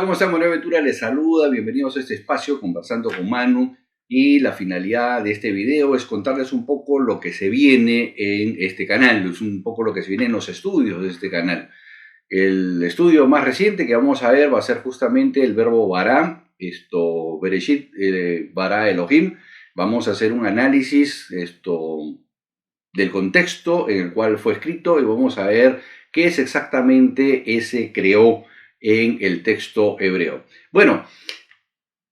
¿cómo están? Buenaventura les saluda, bienvenidos a este espacio Conversando con Manu, y la finalidad de este video es contarles un poco lo que se viene en este canal, es un poco lo que se viene en los estudios de este canal. El estudio más reciente que vamos a ver va a ser justamente el verbo bara, Bereshit, bara Elohim. Vamos a hacer un análisis del contexto en el cual fue escrito y vamos a ver qué es exactamente ese creó en el texto hebreo. Bueno,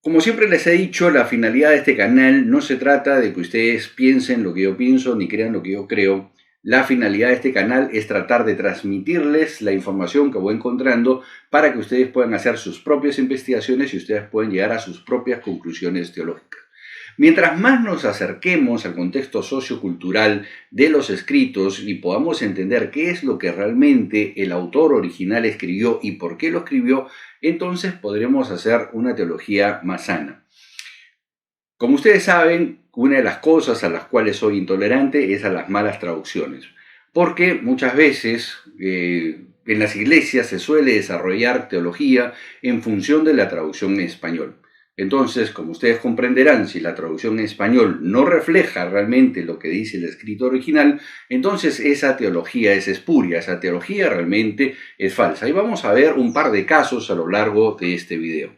como siempre les he dicho, la finalidad de este canal no se trata de que ustedes piensen lo que yo pienso ni crean lo que yo creo. La finalidad de este canal es tratar de transmitirles la información que voy encontrando para que ustedes puedan hacer sus propias investigaciones y ustedes puedan llegar a sus propias conclusiones teológicas. Mientras más nos acerquemos al contexto sociocultural de los escritos y podamos entender qué es lo que realmente el autor original escribió y por qué lo escribió, entonces podremos hacer una teología más sana. Como ustedes saben, una de las cosas a las cuales soy intolerante es a las malas traducciones, porque muchas veces en las iglesias se suele desarrollar teología en función de la traducción en español. Entonces, como ustedes comprenderán, si la traducción en español no refleja realmente lo que dice el escrito original, entonces esa teología es espuria, esa teología realmente es falsa. Y vamos a ver un par de casos a lo largo de este video.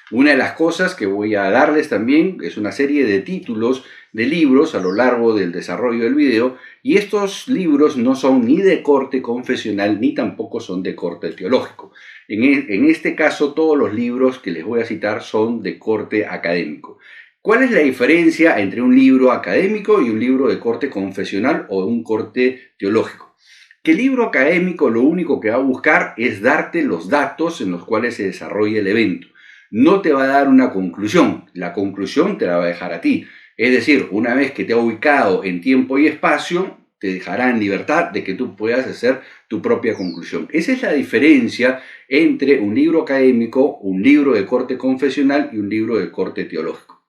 Una de las cosas que voy a darles también es una serie de títulos de libros a lo largo del desarrollo del video, y estos libros no son ni de corte confesional ni tampoco son de corte teológico. En este caso, todos los libros que les voy a citar son de corte académico. ¿Cuál es la diferencia entre un libro académico y un libro de corte confesional o un corte teológico? Que el libro académico lo único que va a buscar es darte los datos en los cuales se desarrolla el evento. No te va a dar una conclusión, la conclusión te la va a dejar a ti. Es decir, una vez que te ha ubicado en tiempo y espacio, te dejará en libertad de que tú puedas hacer tu propia conclusión. Esa es la diferencia entre un libro académico, un libro de corte confesional y un libro de corte teológico.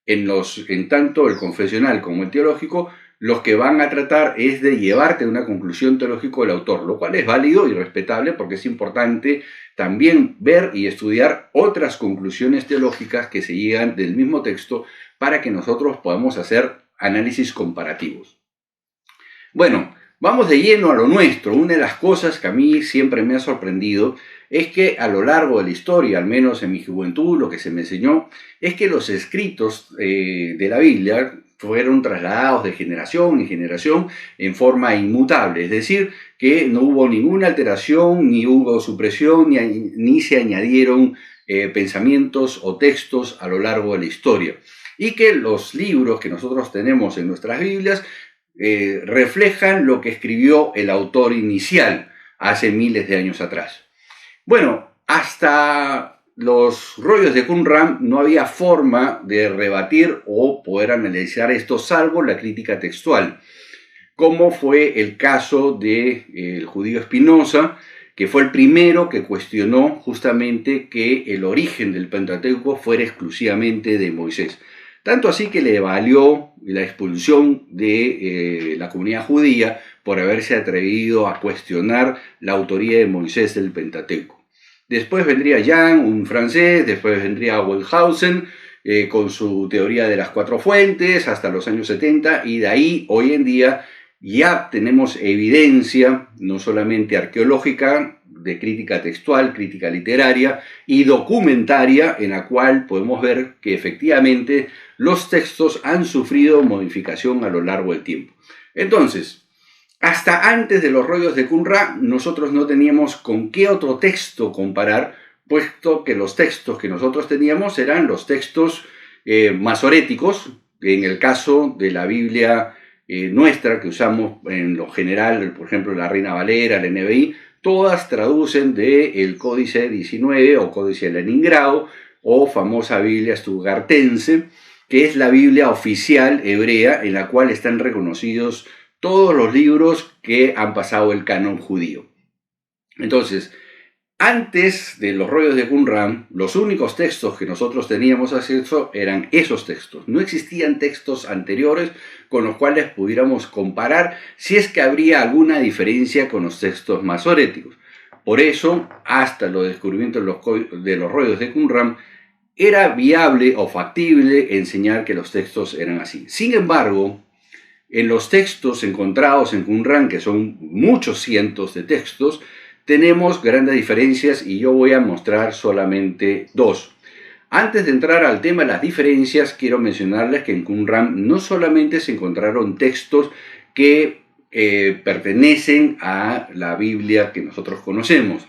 En tanto el confesional como el teológico, los que van a tratar es de llevarte a una conclusión teológica del autor, lo cual es válido y respetable porque es importante también ver y estudiar otras conclusiones teológicas que se llegan del mismo texto para que nosotros podamos hacer análisis comparativos. Bueno, vamos de lleno a lo nuestro. Una de las cosas que a mí siempre me ha sorprendido es que a lo largo de la historia, al menos en mi juventud, lo que se me enseñó es que los escritos de la Biblia fueron trasladados de generación en generación en forma inmutable, es decir, que no hubo ninguna alteración, ni hubo supresión, ni se añadieron pensamientos o textos a lo largo de la historia. Y que los libros que nosotros tenemos en nuestras Biblias reflejan lo que escribió el autor inicial hace miles de años atrás. Bueno, hasta los rollos de Qumran no había forma de rebatir o poder analizar esto salvo la crítica textual, como fue el caso del judío Spinoza, que fue el primero que cuestionó justamente que el origen del Pentateuco fuera exclusivamente de Moisés. Tanto así que le valió la expulsión de la comunidad judía por haberse atrevido a cuestionar la autoría de Moisés del Pentateuco. Después vendría Jan, un francés, después vendría Wellhausen con su teoría de las cuatro fuentes hasta los años 70, y de ahí hoy en día ya tenemos evidencia no solamente arqueológica, de crítica textual, crítica literaria y documentaria, en la cual podemos ver que efectivamente los textos han sufrido modificación a lo largo del tiempo. Entonces, hasta antes de los rollos de Qumran, nosotros no teníamos con qué otro texto comparar, puesto que los textos que nosotros teníamos eran los textos masoréticos, en el caso de la Biblia nuestra que usamos en lo general, por ejemplo la Reina Valera, la NBI, todas traducen del Códice 19 o Códice de Leningrado o famosa Biblia Stuttgartense, que es la Biblia oficial hebrea en la cual están reconocidos todos los libros que han pasado el canon judío. Entonces, antes de los rollos de Qumran, los únicos textos que nosotros teníamos acceso eran esos textos. No existían textos anteriores con los cuales pudiéramos comparar si es que habría alguna diferencia con los textos masoréticos. Por eso, hasta los descubrimientos de los rollos de Qumran, era viable o factible enseñar que los textos eran así. Sin embargo, en los textos encontrados en Qumran, que son muchos cientos de textos, tenemos grandes diferencias y yo voy a mostrar solamente dos. Antes de entrar al tema de las diferencias, quiero mencionarles que en Qumran no solamente se encontraron textos que pertenecen a la Biblia que nosotros conocemos,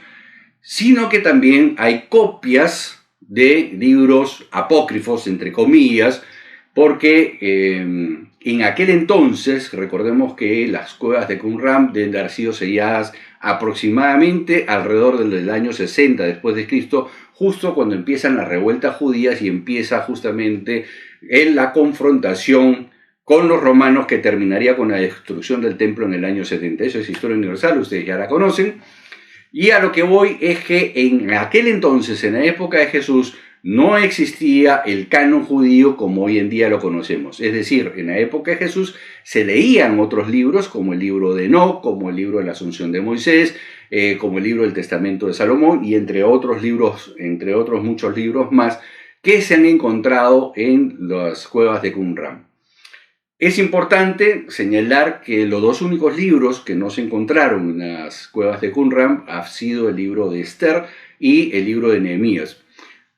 sino que también hay copias de libros apócrifos, entre comillas, porque en aquel entonces, recordemos que las cuevas de Qumran deben de haber sido selladas aproximadamente alrededor del año 60 después de Cristo, justo cuando empiezan las revueltas judías y empieza justamente en la confrontación con los romanos que terminaría con la destrucción del templo en el año 70. Eso es historia universal, ustedes ya la conocen. Y a lo que voy es que en aquel entonces, en la época de Jesús, no existía el canon judío como hoy en día lo conocemos. Es decir, en la época de Jesús se leían otros libros, como el libro de Enoc, como el libro de la Asunción de Moisés, como el libro del Testamento de Salomón, y entre otros libros, entre otros muchos libros más, que se han encontrado en las cuevas de Qumran. Es importante señalar que los dos únicos libros que no se encontraron en las cuevas de Qumran han sido el libro de Esther y el libro de Nehemías.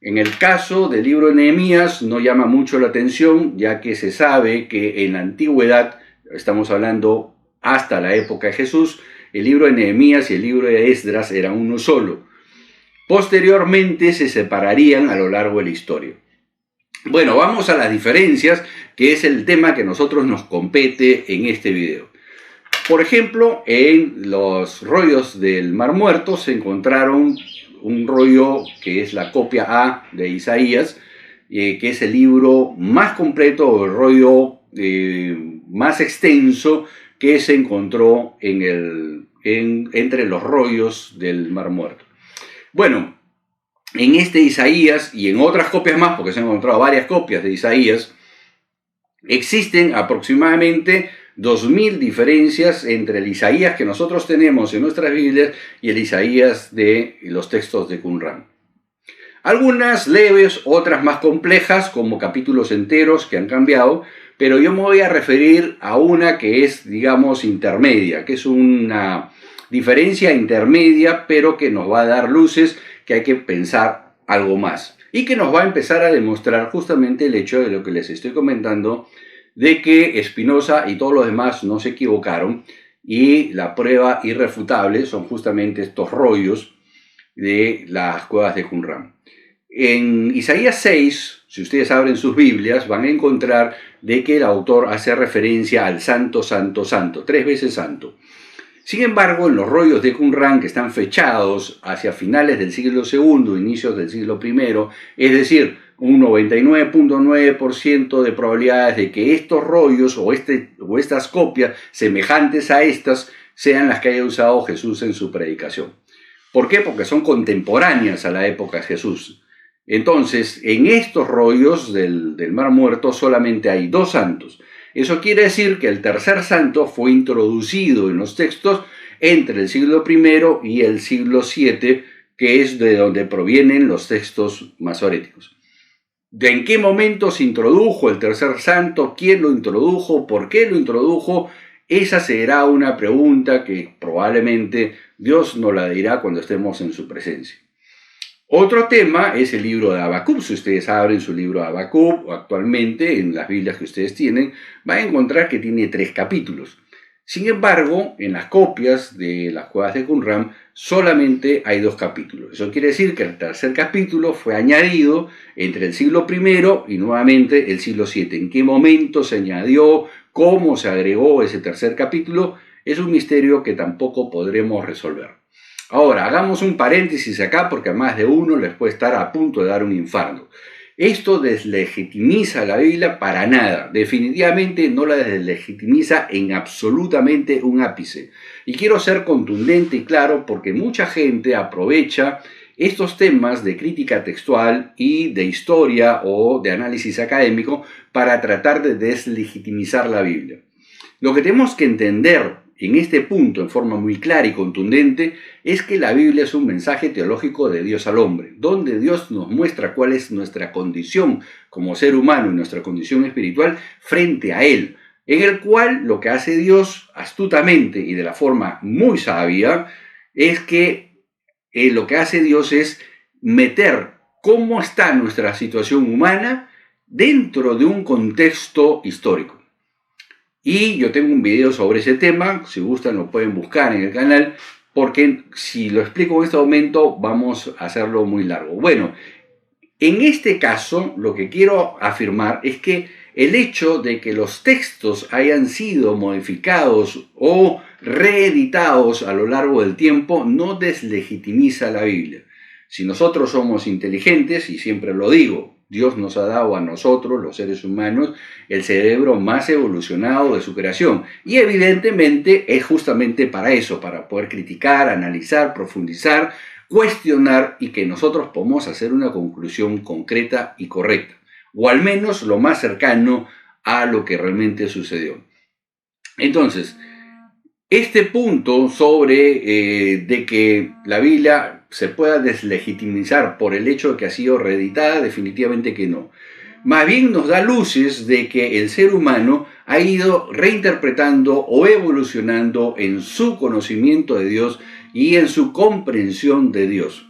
En el caso del libro de Nehemías no llama mucho la atención, ya que se sabe que en la antigüedad, estamos hablando hasta la época de Jesús, el libro de Nehemías y el libro de Esdras eran uno solo. Posteriormente se separarían a lo largo de la historia. Bueno, vamos a las diferencias, que es el tema que a nosotros nos compete en este video. Por ejemplo, en los rollos del Mar Muerto se encontraron un rollo que es la copia A de Isaías, que es el libro más completo, el rollo más extenso que se encontró entre los rollos del Mar Muerto. Bueno, en este Isaías y en otras copias más, porque se han encontrado varias copias de Isaías, existen aproximadamente 2000 diferencias entre el Isaías que nosotros tenemos en nuestras Biblias y el Isaías de los textos de Qumran. Algunas leves, otras más complejas, como capítulos enteros que han cambiado, pero yo me voy a referir a una que es, digamos, intermedia, que es una diferencia intermedia, pero que nos va a dar luces que hay que pensar algo más y que nos va a empezar a demostrar justamente el hecho de lo que les estoy comentando, de que Spinoza y todos los demás no se equivocaron y la prueba irrefutable son justamente estos rollos de las cuevas de Qumran. En Isaías 6, si ustedes abren sus Biblias, van a encontrar de que el autor hace referencia al santo, santo, santo, 3 veces santo. Sin embargo, en los rollos de Qumran, que están fechados hacia finales del siglo II, inicios del siglo I, es decir, un 99.9% de probabilidades de que estos rollos o estas copias semejantes a estas sean las que haya usado Jesús en su predicación. ¿Por qué? Porque son contemporáneas a la época de Jesús. Entonces, en estos rollos del Mar Muerto solamente hay 2 santos. Eso quiere decir que el tercer santo fue introducido en los textos entre el siglo I y el siglo VII, que es de donde provienen los textos masoréticos. ¿De en qué momento se introdujo el tercer santo? ¿Quién lo introdujo? ¿Por qué lo introdujo? Esa será una pregunta que probablemente Dios nos la dirá cuando estemos en su presencia. Otro tema es el libro de Habacuc. Si ustedes abren su libro de Habacuc actualmente en las Biblias que ustedes tienen, van a encontrar que tiene 3 capítulos. Sin embargo, en las copias de las cuevas de Qumran solamente hay 2 capítulos. Eso quiere decir que el tercer capítulo fue añadido entre el siglo I y nuevamente el siglo VII. ¿En qué momento se añadió? ¿Cómo se agregó ese tercer capítulo? Es un misterio que tampoco podremos resolver. Ahora, hagamos un paréntesis acá porque a más de uno les puede estar a punto de dar un infarto. Esto deslegitimiza la Biblia para nada. Definitivamente no la deslegitimiza en absolutamente un ápice. Y quiero ser contundente y claro porque mucha gente aprovecha estos temas de crítica textual y de historia o de análisis académico para tratar de deslegitimizar la Biblia. Lo que tenemos que entender en este punto en forma muy clara y contundente es que la Biblia es un mensaje teológico de Dios al hombre, donde Dios nos muestra cuál es nuestra condición como ser humano y nuestra condición espiritual frente a Él, en el cual lo que hace Dios astutamente y de la forma muy sabia es que lo que hace Dios es meter cómo está nuestra situación humana dentro de un contexto histórico. Y yo tengo un video sobre ese tema, si gustan lo pueden buscar en el canal, porque si lo explico en este momento vamos a hacerlo muy largo. Bueno, en este caso lo que quiero afirmar es que el hecho de que los textos hayan sido modificados o reeditados a lo largo del tiempo no deslegitimiza la Biblia. Si nosotros somos inteligentes, y siempre lo digo, Dios nos ha dado a nosotros, los seres humanos, el cerebro más evolucionado de su creación. Y evidentemente es justamente para eso, para poder criticar, analizar, profundizar, cuestionar y que nosotros podamos hacer una conclusión concreta y correcta, o al menos lo más cercano a lo que realmente sucedió. Entonces, este punto sobre de que la Biblia se pueda deslegitimizar por el hecho de que ha sido reeditada, definitivamente que no. Más bien nos da luces de que el ser humano ha ido reinterpretando o evolucionando en su conocimiento de Dios y en su comprensión de Dios.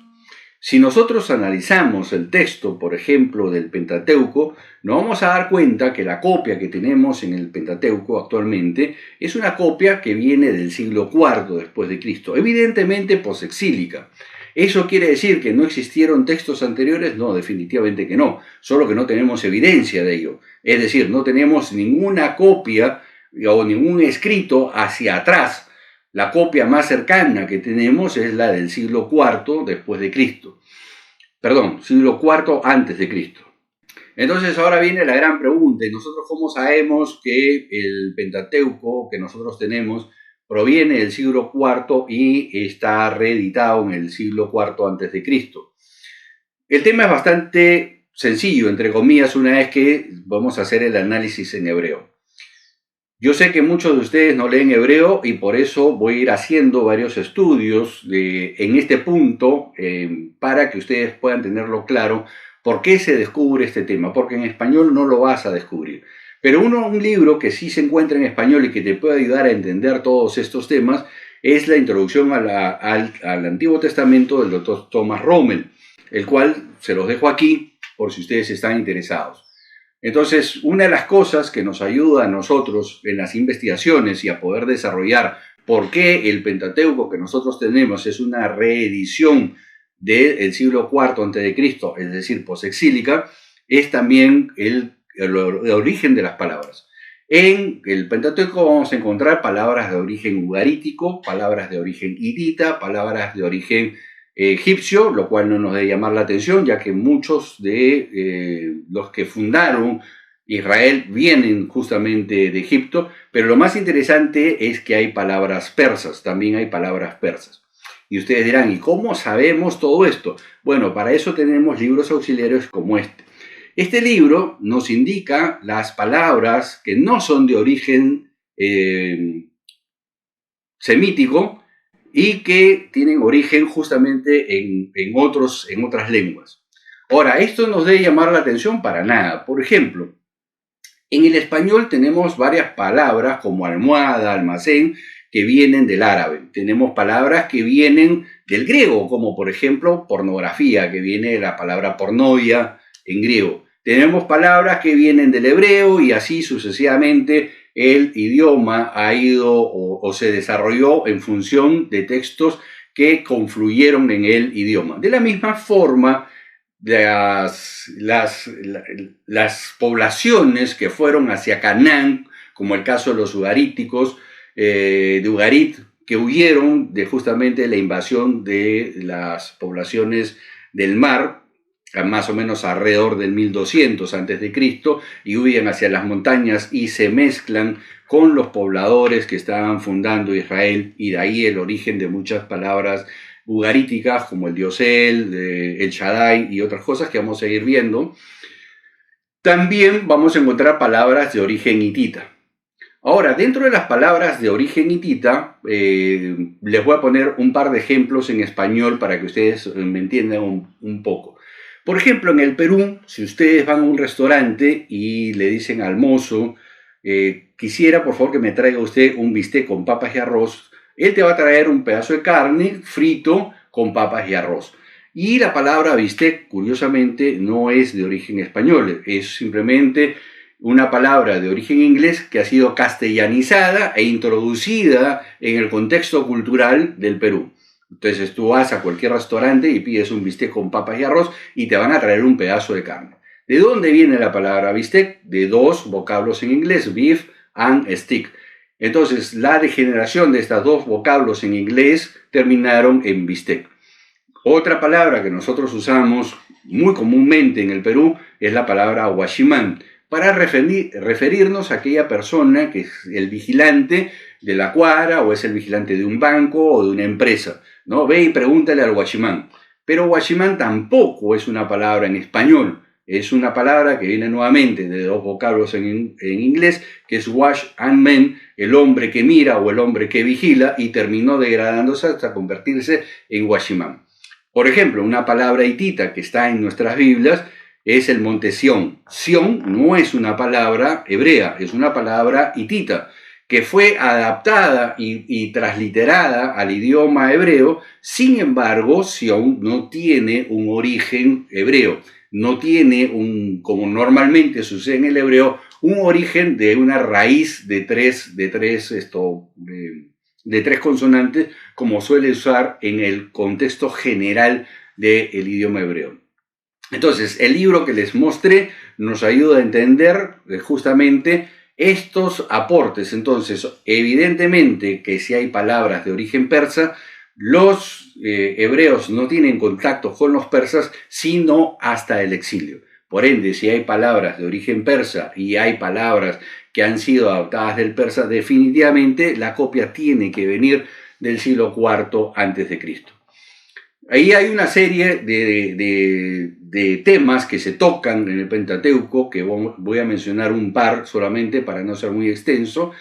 Si nosotros analizamos el texto, por ejemplo, del Pentateuco, nos vamos a dar cuenta que la copia que tenemos en el Pentateuco actualmente es una copia que viene del siglo IV después de Cristo, evidentemente posexílica. ¿Eso quiere decir que no existieron textos anteriores? No, definitivamente que no, solo que no tenemos evidencia de ello. Es decir, no tenemos ninguna copia o ningún escrito hacia atrás. La copia más cercana que tenemos es la del siglo IV después de Cristo. Perdón, siglo IV antes de Cristo. Entonces ahora viene la gran pregunta, ¿y nosotros cómo sabemos que el Pentateuco que nosotros tenemos proviene del siglo IV y está reeditado en el siglo IV antes de Cristo? El tema es bastante sencillo, entre comillas, una vez que vamos a hacer el análisis en hebreo. Yo sé que muchos de ustedes no leen hebreo y por eso voy a ir haciendo varios estudios en este punto para que ustedes puedan tenerlo claro por qué se descubre este tema, porque en español no lo vas a descubrir. Pero un libro que sí se encuentra en español y que te puede ayudar a entender todos estos temas es la introducción al Antiguo Testamento del Dr. Thomas Rommel, el cual se los dejo aquí por si ustedes están interesados. Entonces, una de las cosas que nos ayuda a nosotros en las investigaciones y a poder desarrollar por qué el Pentateuco que nosotros tenemos es una reedición del siglo IV a.C., es decir, posexílica, es también el origen de las palabras. En el Pentateuco vamos a encontrar palabras de origen ugarítico, palabras de origen hitita, palabras de origen egipcio, lo cual no nos debe llamar la atención, ya que muchos de los que fundaron Israel vienen justamente de Egipto, pero lo más interesante es que hay palabras persas, también hay palabras persas. Y ustedes dirán, ¿y cómo sabemos todo esto? Bueno, para eso tenemos libros auxiliares como este. Este libro nos indica las palabras que no son de origen semítico, y que tienen origen justamente en otras lenguas. Ahora, esto nos debe llamar la atención para nada. Por ejemplo, en el español tenemos varias palabras como almohada, almacén, que vienen del árabe. Tenemos palabras que vienen del griego, como por ejemplo pornografía, que viene de la palabra pornoia en griego. Tenemos palabras que vienen del hebreo y así sucesivamente el idioma ha ido o se desarrolló en función de textos que confluyeron en el idioma. De la misma forma, las poblaciones que fueron hacia Canaán, como el caso de los ugaríticos, de Ugarit, que huyeron de justamente la invasión de las poblaciones del mar, más o menos alrededor del 1200 a.C., y huyen hacia las montañas y se mezclan con los pobladores que estaban fundando Israel, y de ahí el origen de muchas palabras ugaríticas como el dios el Shaddai y otras cosas que vamos a ir viendo. También vamos a encontrar palabras de origen hitita. Ahora, dentro de las palabras de origen hitita, les voy a poner un par de ejemplos en español para que ustedes me entiendan un poco. Por ejemplo, en el Perú, si ustedes van a un restaurante y le dicen al mozo, quisiera por favor que me traiga usted un bistec con papas y arroz, él te va a traer un pedazo de carne frito con papas y arroz. Y la palabra bistec, curiosamente, no es de origen español, es simplemente una palabra de origen inglés que ha sido castellanizada e introducida en el contexto cultural del Perú. Entonces tú vas a cualquier restaurante y pides un bistec con papas y arroz y te van a traer un pedazo de carne. ¿De dónde viene la palabra bistec? De dos vocablos en inglés, beef and stick. Entonces la degeneración de estos dos vocablos en inglés terminaron en bistec. Otra palabra que nosotros usamos muy comúnmente en el Perú es la palabra guachimán, para referirnos a aquella persona que es el vigilante de la cuadra o es el vigilante de un banco o de una empresa, ¿no? Ve y pregúntale al guachimán. Pero guachimán tampoco es una palabra en español, es una palabra que viene nuevamente de dos vocablos en inglés, que es watch and man, el hombre que mira o el hombre que vigila, y terminó degradándose hasta convertirse en guachimán. Por ejemplo, una palabra hitita que está en nuestras Biblias es el monte Sión. Sión no es una palabra hebrea, es una palabra hitita, que fue adaptada y transliterada al idioma hebreo. Sin embargo, Sión no tiene un origen hebreo, no tiene como normalmente sucede en el hebreo, un origen de una raíz de tres consonantes, como suele usar en el contexto general del idioma hebreo. Entonces, el libro que les mostré nos ayuda a entender justamente estos aportes. Entonces, evidentemente que si hay palabras de origen persa, los hebreos no tienen contacto con los persas, sino hasta el exilio. Por ende, si hay palabras de origen persa y hay palabras que han sido adoptadas del persa, definitivamente la copia tiene que venir del siglo IV a.C. Ahí hay una serie de temas que se tocan en el Pentateuco, que voy a mencionar un par solamente para no ser muy extenso,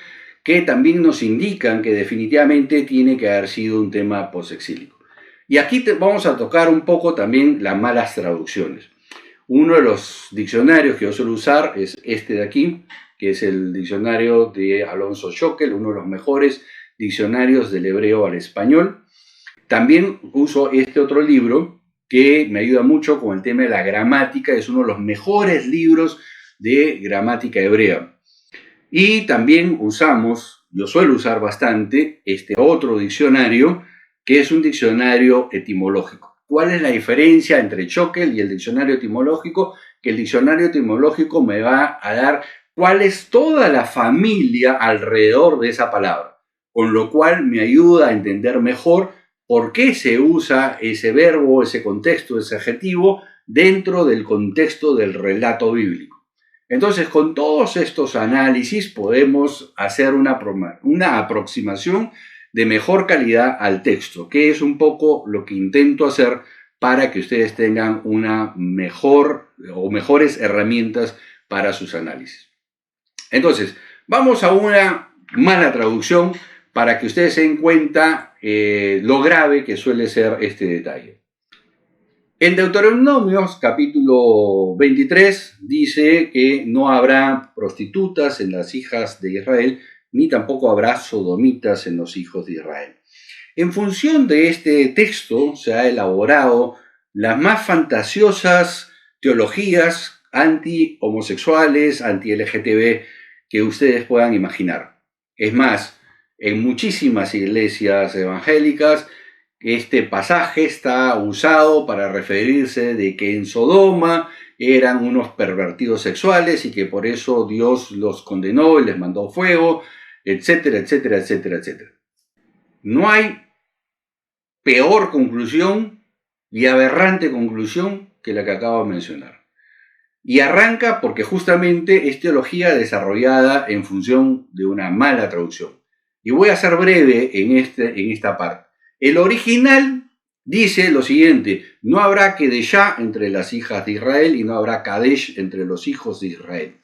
que también nos indican que definitivamente tiene que haber sido un tema posexílico. Y aquí vamos a tocar un poco también las malas traducciones. Uno de los diccionarios que yo suelo usar es este de aquí, que es el diccionario de Alonso Schockel, uno de los mejores diccionarios del hebreo al español. También uso este otro libro que me ayuda mucho con el tema de la gramática, es uno de los mejores libros de gramática hebrea. Y también yo suelo usar bastante este otro diccionario, que es un diccionario etimológico. ¿Cuál es la diferencia entre Schockel y el diccionario etimológico? Que el diccionario etimológico me va a dar cuál es toda la familia alrededor de esa palabra, con lo cual me ayuda a entender mejor por qué se usa ese verbo, ese contexto, ese adjetivo dentro del contexto del relato bíblico. Entonces, con todos estos análisis podemos hacer una aproximación de mejor calidad al texto, que es un poco lo que intento hacer para que ustedes tengan una mejores herramientas para sus análisis. Entonces, vamos a una mala traducción para que ustedes se den cuenta lo grave que suele ser este detalle. En Deuteronomios capítulo 23 dice que no habrá prostitutas en las hijas de Israel, ni tampoco habrá sodomitas en los hijos de Israel. En función de este texto se ha elaborado las más fantasiosas teologías anti-homosexuales, anti-LGTB que ustedes puedan imaginar. Es más, en muchísimas iglesias evangélicas este pasaje está usado para referirse de que en Sodoma eran unos pervertidos sexuales y que por eso Dios los condenó y les mandó fuego, etcétera, etcétera, etcétera, etcétera. No hay peor conclusión y aberrante conclusión que la que acabo de mencionar. Y arranca porque justamente es teología desarrollada en función de una mala traducción. Y voy a ser breve en esta parte. El original dice lo siguiente: no habrá Kedeshá entre las hijas de Israel y no habrá Kadesh entre los hijos de Israel.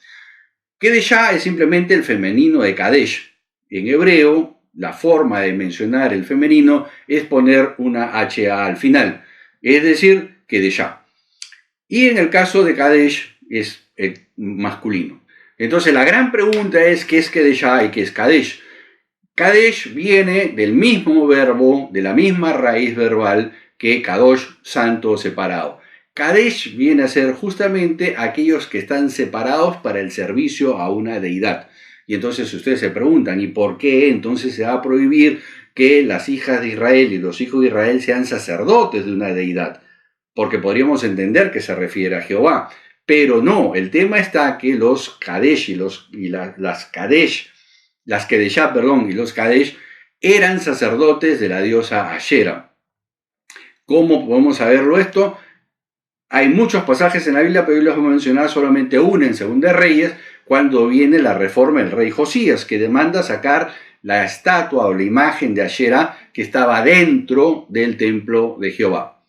Kedeshá es simplemente el femenino de Kadesh. En hebreo, la forma de mencionar el femenino es poner una HA al final, es decir, Kedeshá. Y en el caso de Kadesh es el masculino. Entonces la gran pregunta es ¿qué es Kedeshá y qué es Kadesh? Kadesh viene del mismo verbo, de la misma raíz verbal que Kadosh, santo, separado. Kadesh viene a ser justamente aquellos que están separados para el servicio a una deidad. Y entonces ustedes se preguntan, ¿y por qué entonces se va a prohibir que las hijas de Israel y los hijos de Israel sean sacerdotes de una deidad? Porque podríamos entender que se refiere a Jehová. Pero no, el tema está que los Kadesh las Kadesh, las Kedeshá, y los Kadesh eran sacerdotes de la diosa Ashera. ¿Cómo podemos saberlo esto? Hay muchos pasajes en la Biblia, pero yo les voy a mencionar solamente uno en Segunda de Reyes, cuando viene la reforma del rey Josías, que demanda sacar la estatua o la imagen de Ashera que estaba dentro del templo de Jehová.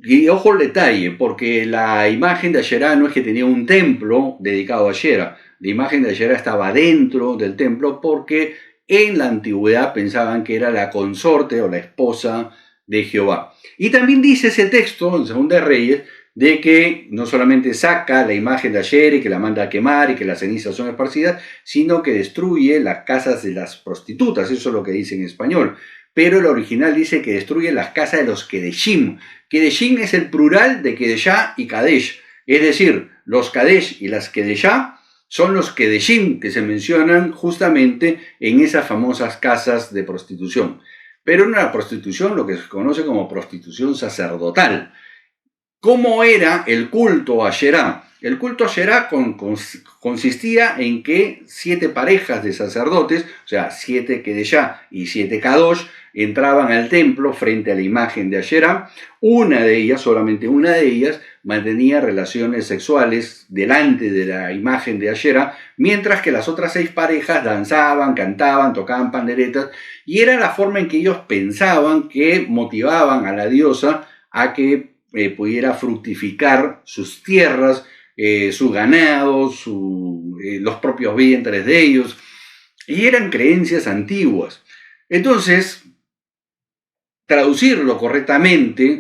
Y ojo el detalle, porque la imagen de Asherá no es que tenía un templo dedicado a Asherá, la imagen de Asherá estaba dentro del templo porque en la antigüedad pensaban que era la consorte o la esposa de Jehová. Y también dice ese texto en Segunda de Reyes de que no solamente saca la imagen de Asherá y que la manda a quemar y que las cenizas son esparcidas, sino que destruye las casas de las prostitutas, eso es lo que dice en español. Pero el original dice que destruye las casas de los Kedeshim. Kedeshim es el plural de Kedeshá y Kadesh. Es decir, los Kadesh y las Kedeshá son los Kedeshim que se mencionan justamente en esas famosas casas de prostitución. Pero en una prostitución, lo que se conoce como prostitución sacerdotal. ¿Cómo era el culto a Asherá? El culto a Asherá consistía en que 7 parejas de sacerdotes, o sea, 7 Kedeshá y 7 Kadosh, entraban al templo frente a la imagen de Asherá. Una de ellas, solamente una de ellas, mantenía relaciones sexuales delante de la imagen de Asherá, mientras que las otras 6 parejas danzaban, cantaban, tocaban panderetas, y era la forma en que ellos pensaban que motivaban a la diosa a que pudiera fructificar sus tierras, su ganado, los propios vientres de ellos, y eran creencias antiguas. Entonces, traducir correctamente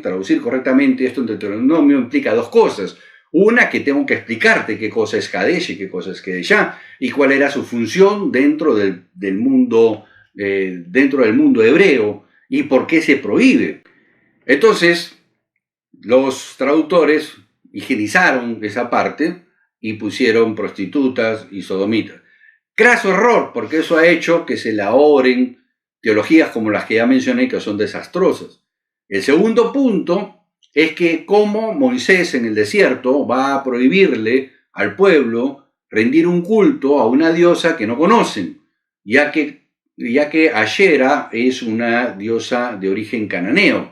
esto en Deuteronomio implica 2 cosas. Una, que tengo que explicarte qué cosa es Kadesh y qué cosa es Kedeshá, y cuál era su función dentro del mundo hebreo, y por qué se prohíbe. Entonces, los traductores higienizaron esa parte y pusieron prostitutas y sodomitas. Craso error, porque eso ha hecho que se elaboren teologías como las que ya mencioné, que son desastrosas. El segundo punto es que como Moisés en el desierto va a prohibirle al pueblo rendir un culto a una diosa que no conocen, ya que Ashera es una diosa de origen cananeo.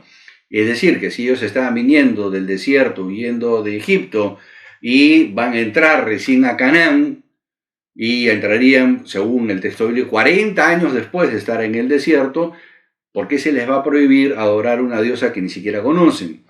Es decir, que si ellos estaban viniendo del desierto, huyendo de Egipto, y van a entrar recién a Canaán, y entrarían, según el texto bíblico, 40 años después de estar en el desierto, ¿por qué se les va a prohibir adorar una diosa que ni siquiera conocen?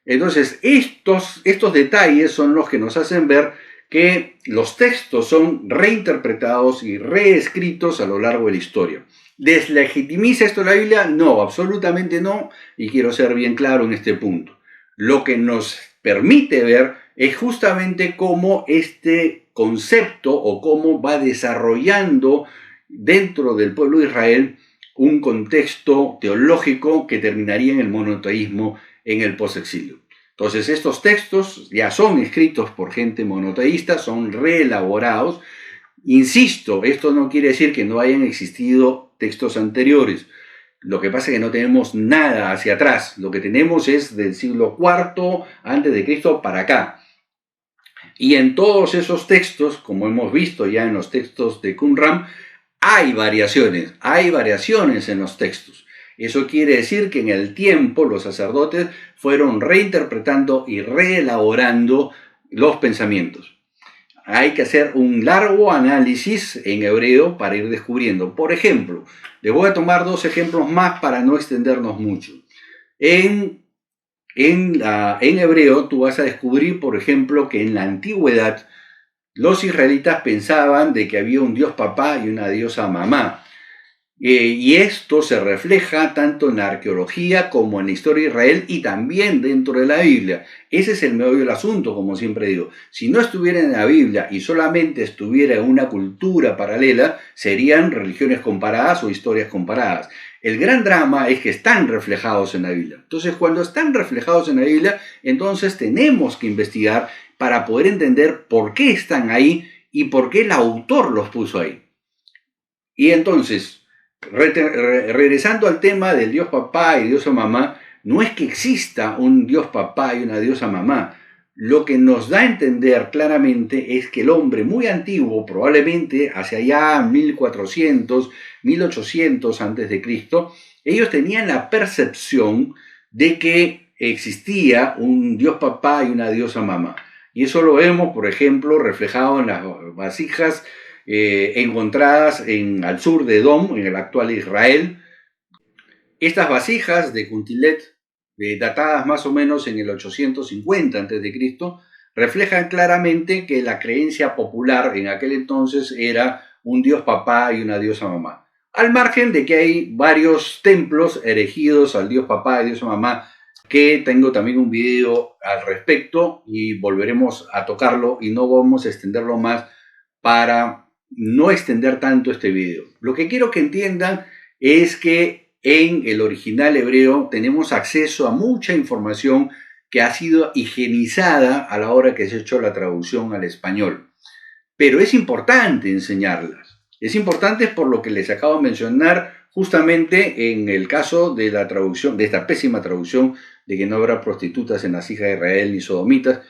Entonces, estos detalles son los que nos hacen ver que los textos son reinterpretados y reescritos a lo largo de la historia. ¿Deslegitimiza esto la Biblia? No, absolutamente no, y quiero ser bien claro en este punto. Lo que nos permite ver es justamente cómo este concepto o cómo va desarrollando dentro del pueblo de Israel un contexto teológico que terminaría en el monoteísmo en el posexilio. Entonces estos textos ya son escritos por gente monoteísta, son reelaborados. Insisto, esto no quiere decir que no hayan existido textos anteriores. Lo que pasa es que no tenemos nada hacia atrás. Lo que tenemos es del siglo IV a.C. para acá. Y en todos esos textos, como hemos visto ya en los textos de Qumran, hay variaciones en los textos. Eso quiere decir que en el tiempo los sacerdotes fueron reinterpretando y reelaborando los pensamientos. Hay que hacer un largo análisis en hebreo para ir descubriendo. Por ejemplo, les voy a tomar 2 ejemplos más para no extendernos mucho. En hebreo tú vas a descubrir, por ejemplo, que en la antigüedad Los israelitas pensaban de que había un dios papá y una diosa mamá. Y esto se refleja tanto en la arqueología como en la historia de Israel y también dentro de la Biblia. Ese es el meollo del asunto, como siempre digo. Si no estuviera en la Biblia y solamente estuviera en una cultura paralela, serían religiones comparadas o historias comparadas. El gran drama es que están reflejados en la Biblia. Entonces, cuando están reflejados en la Biblia, entonces tenemos que investigar para poder entender por qué están ahí y por qué el autor los puso ahí. Y entonces, regresando al tema del Dios papá y diosa mamá, no es que exista un Dios papá y una diosa mamá. Lo que nos da a entender claramente es que el hombre muy antiguo, probablemente hacia allá 1400, 1800 antes de Cristo, ellos tenían la percepción de que existía un Dios papá y una diosa mamá. Y eso lo vemos, por ejemplo, reflejado en las vasijas encontradas al sur de Edom, en el actual Israel. Estas vasijas de Kuntilet, datadas más o menos en el 850 a.C., reflejan claramente que la creencia popular en aquel entonces era un dios papá y una diosa mamá. Al margen de que hay varios templos erigidos al dios papá y diosa mamá, que tengo también un video al respecto y volveremos a tocarlo y no vamos a extenderlo más para no extender tanto este video. Lo que quiero que entiendan es que en el original hebreo tenemos acceso a mucha información que ha sido higienizada a la hora que se ha hecho la traducción al español. Pero es importante enseñarlas. Es importante por lo que les acabo de mencionar justamente en el caso de la traducción, de esta pésima traducción de que no habrá prostitutas en las hijas de Israel ni sodomitas,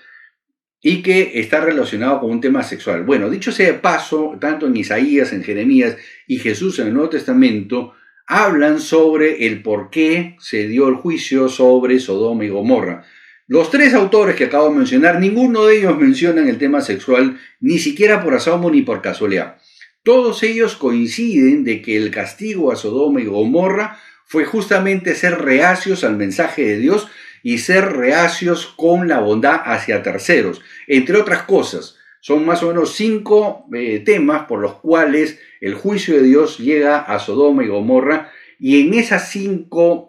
y que está relacionado con un tema sexual. Bueno, dicho sea de paso, tanto en Isaías, en Jeremías y Jesús en el Nuevo Testamento hablan sobre el por qué se dio el juicio sobre Sodoma y Gomorra. Los tres autores que acabo de mencionar, ninguno de ellos mencionan el tema sexual, ni siquiera por asomo ni por casualidad. Todos ellos coinciden de que el castigo a Sodoma y Gomorra fue justamente ser reacios al mensaje de Dios y ser reacios con la bondad hacia terceros. Entre otras cosas, son más o menos 5 temas por los cuales el juicio de Dios llega a Sodoma y Gomorra, y en esas cinco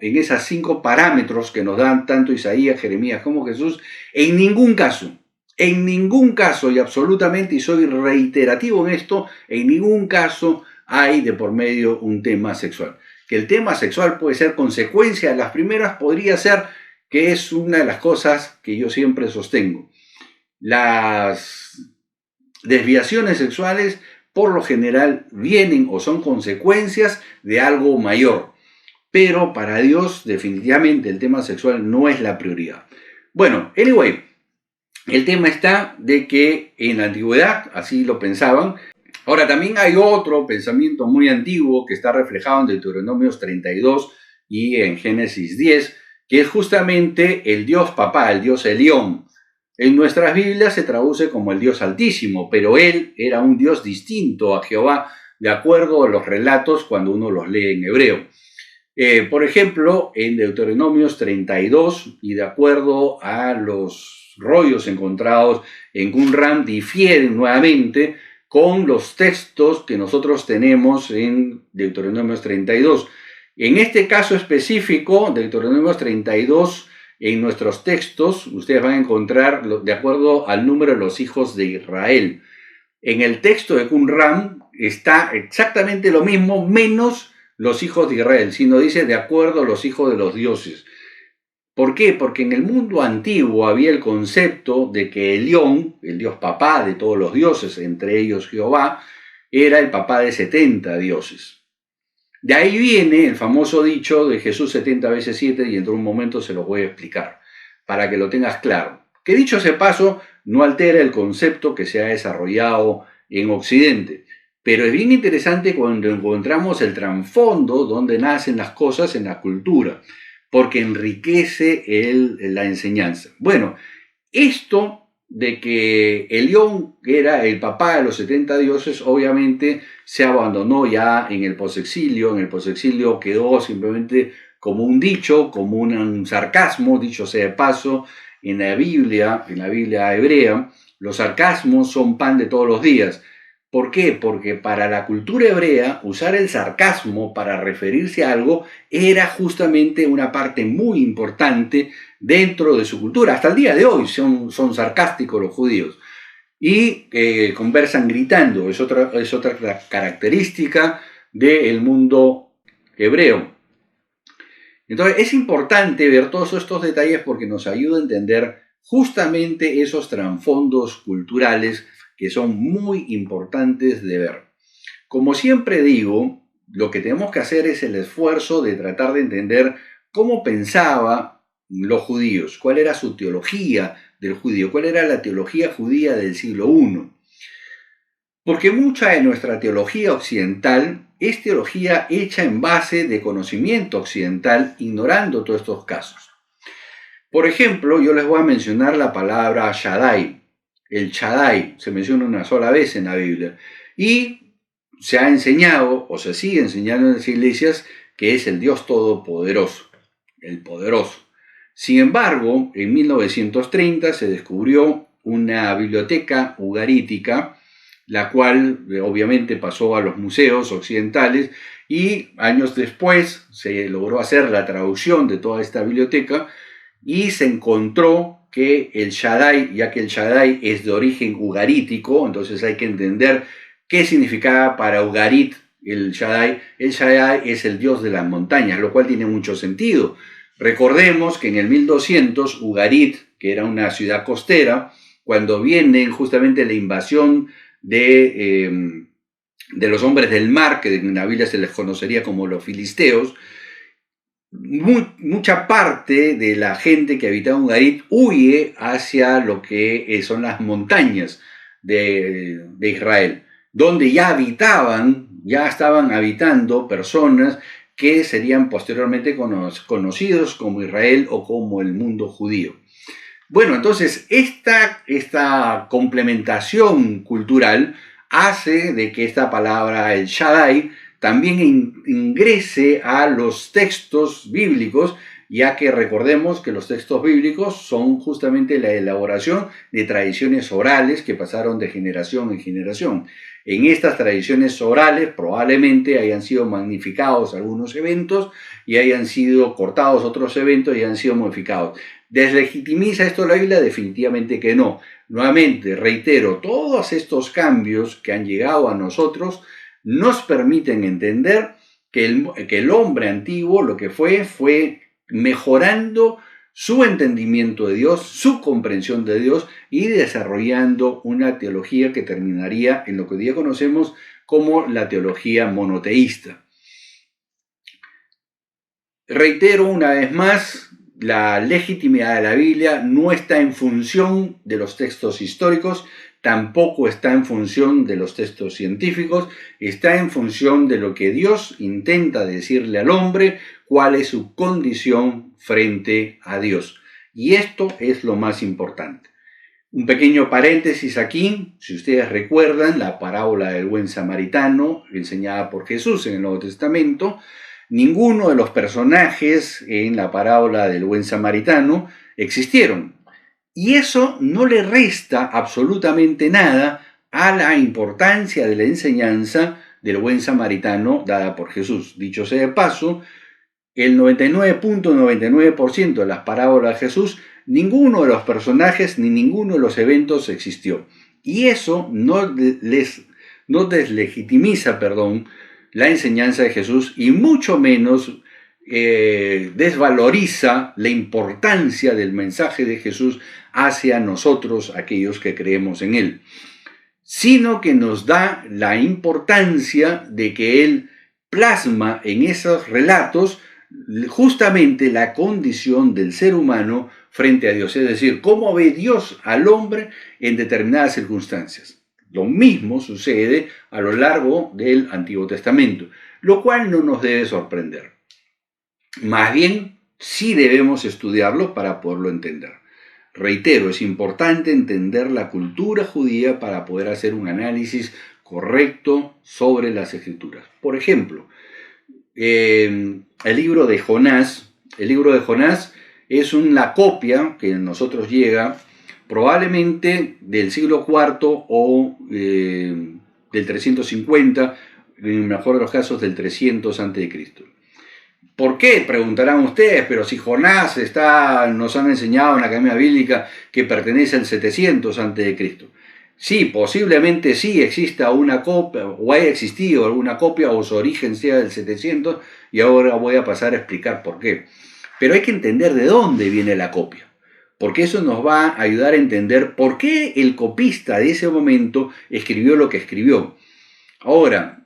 parámetros que nos dan tanto Isaías, Jeremías como Jesús, en ningún caso, y absolutamente, y soy reiterativo en esto, en ningún caso hay de por medio un tema sexual. Que el tema sexual puede ser consecuencia de las primeras, podría ser, que es una de las cosas que yo siempre sostengo. Las desviaciones sexuales por lo general vienen o son consecuencias de algo mayor, pero para Dios definitivamente el tema sexual no es la prioridad. Bueno, anyway, el tema está de que en la antigüedad así lo pensaban. Ahora también hay otro pensamiento muy antiguo que está reflejado en Deuteronomios 32 y en Génesis 10, que es justamente el Dios papá, el Dios Elión. En nuestras Biblias se traduce como el Dios Altísimo, pero él era un Dios distinto a Jehová, de acuerdo a los relatos cuando uno los lee en hebreo. Por ejemplo, en Deuteronomios 32, y de acuerdo a los rollos encontrados en Qumran, difieren nuevamente con los textos que nosotros tenemos en Deuteronomios 32. En este caso específico, Deuteronomios 32, en nuestros textos, ustedes van a encontrar de acuerdo al número de los hijos de Israel. En el texto de Qumran está exactamente lo mismo, menos los hijos de Israel, sino dice de acuerdo a los hijos de los dioses. ¿Por qué? Porque en el mundo antiguo había el concepto de que Elión, el dios papá de todos los dioses, entre ellos Jehová, era el papá de 70 dioses. De ahí viene el famoso dicho de Jesús 70 veces 7, y en un momento se lo voy a explicar, para que lo tengas claro. Que dicho ese paso, no altera el concepto que se ha desarrollado en Occidente. Pero es bien interesante cuando encontramos el trasfondo donde nacen las cosas en la cultura, porque enriquece la enseñanza. Bueno, esto de que Elión era el papá de los 70 dioses, obviamente se abandonó ya en el posexilio. En el posexilio quedó simplemente como un dicho, como un sarcasmo, dicho sea de paso, en la Biblia hebrea. Los sarcasmos son pan de todos los días. ¿Por qué? Porque para la cultura hebrea usar el sarcasmo para referirse a algo era justamente una parte muy importante dentro de su cultura. Hasta el día de hoy son sarcásticos los judíos y conversan gritando. Es otra característica del mundo hebreo. Entonces es importante ver todos estos detalles porque nos ayuda a entender justamente esos trasfondos culturales que son muy importantes de ver. Como siempre digo, lo que tenemos que hacer es el esfuerzo de tratar de entender cómo pensaban los judíos, cuál era su teología del judío, cuál era la teología judía del siglo I. Porque mucha de nuestra teología occidental es teología hecha en base de conocimiento occidental, ignorando todos estos casos. Por ejemplo, yo les voy a mencionar la palabra Shaddai. El Shaddai se menciona una sola vez en la Biblia y se ha enseñado o se sigue enseñando en las iglesias que es el Dios Todopoderoso, el poderoso. Sin embargo, en 1930 se descubrió una biblioteca ugarítica, la cual obviamente pasó a los museos occidentales y años después se logró hacer la traducción de toda esta biblioteca y se encontró que el Shaddai, ya que el Shaddai es de origen ugarítico, entonces hay que entender qué significaba para Ugarit el Shaddai. El Shaddai es el dios de las montañas, lo cual tiene mucho sentido. Recordemos que en el 1200 Ugarit, que era una ciudad costera, cuando viene justamente la invasión de los hombres del mar, que en la Biblia se les conocería como los filisteos, mucha parte de la gente que habitaba en Ugarit huye hacia lo que son las montañas de Israel, donde ya estaban habitando personas que serían posteriormente conocidos como Israel o como el mundo judío. Bueno, entonces esta complementación cultural hace de que esta palabra, el Shaddai, también ingrese a los textos bíblicos, ya que recordemos que los textos bíblicos son justamente la elaboración de tradiciones orales que pasaron de generación en generación. En estas tradiciones orales probablemente hayan sido magnificados algunos eventos y hayan sido cortados otros eventos y hayan sido modificados. ¿Deslegitimiza esto la Biblia? Definitivamente que no. Nuevamente, reitero, todos estos cambios que han llegado a nosotros nos permiten entender que el hombre antiguo lo que fue mejorando su entendimiento de Dios, su comprensión de Dios y desarrollando una teología que terminaría en lo que hoy día conocemos como la teología monoteísta. Reitero una vez más, la legitimidad de la Biblia no está en función de los textos históricos, tampoco está en función de los textos científicos, está en función de lo que Dios intenta decirle al hombre, cuál es su condición frente a Dios. Y esto es lo más importante. Un pequeño paréntesis aquí, si ustedes recuerdan la parábola del buen samaritano enseñada por Jesús en el Nuevo Testamento, ninguno de los personajes en la parábola del buen samaritano existieron. Y eso no le resta absolutamente nada a la importancia de la enseñanza del buen samaritano dada por Jesús. Dicho sea de paso, el 99.99% de las parábolas de Jesús, ninguno de los personajes ni ninguno de los eventos existió. Y eso no deslegitimiza, la enseñanza de Jesús y mucho menos desvaloriza la importancia del mensaje de Jesús hacia nosotros, aquellos que creemos en Él, sino que nos da la importancia de que Él plasma en esos relatos justamente la condición del ser humano frente a Dios, es decir, cómo ve Dios al hombre en determinadas circunstancias. Lo mismo sucede a lo largo del Antiguo Testamento, lo cual no nos debe sorprender. Más bien, sí debemos estudiarlo para poderlo entender. Reitero, es importante entender la cultura judía para poder hacer un análisis correcto sobre las Escrituras. Por ejemplo, el libro de Jonás es una copia que a nosotros llega probablemente del siglo IV o del 350, en el mejor de los casos del 300 a.C. ¿Por qué? Preguntarán ustedes, pero si Jonás nos han enseñado en la Academia Bíblica que pertenece al 700 a.C. Sí, posiblemente sí exista una copia, o haya existido alguna copia, o su origen sea del 700, y ahora voy a pasar a explicar por qué. Pero hay que entender de dónde viene la copia, porque eso nos va a ayudar a entender por qué el copista de ese momento escribió lo que escribió. Ahora,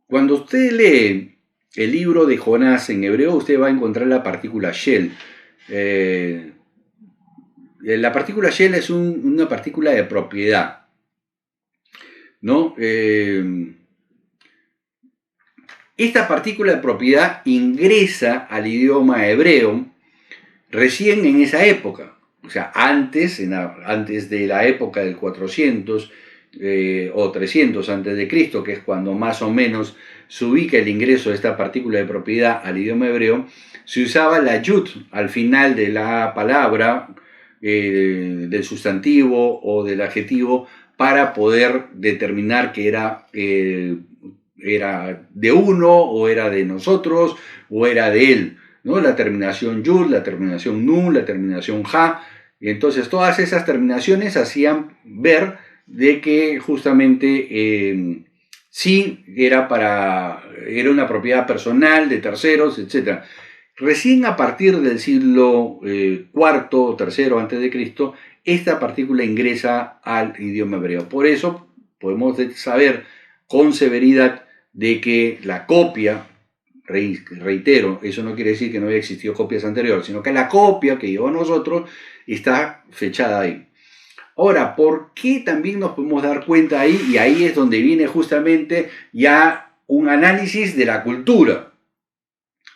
cuando usted lee el libro de Jonás en hebreo, usted va a encontrar la partícula shel. La partícula shel es una partícula de propiedad, ¿no? Esta partícula de propiedad ingresa al idioma hebreo recién en esa época, o sea, antes de la época del 400 o 300 a.C., que es cuando más o menos se ubica el ingreso de esta partícula de propiedad al idioma hebreo, se usaba la yud al final de la palabra, del sustantivo o del adjetivo, para poder determinar que era de uno, o era de nosotros, o era de él, ¿no? La terminación yud, la terminación nun, la terminación ja, y entonces todas esas terminaciones hacían ver de que justamente sí era una propiedad personal de terceros, etc. Recién a partir del siglo IV o III antes de Cristo, esta partícula ingresa al idioma hebreo. Por eso podemos saber con severidad de que la copia, reitero, eso no quiere decir que no haya existido copias anteriores, sino que la copia que llegó a nosotros está fechada ahí. Ahora, ¿por qué también nos podemos dar cuenta ahí? Y ahí es donde viene justamente ya un análisis de la cultura.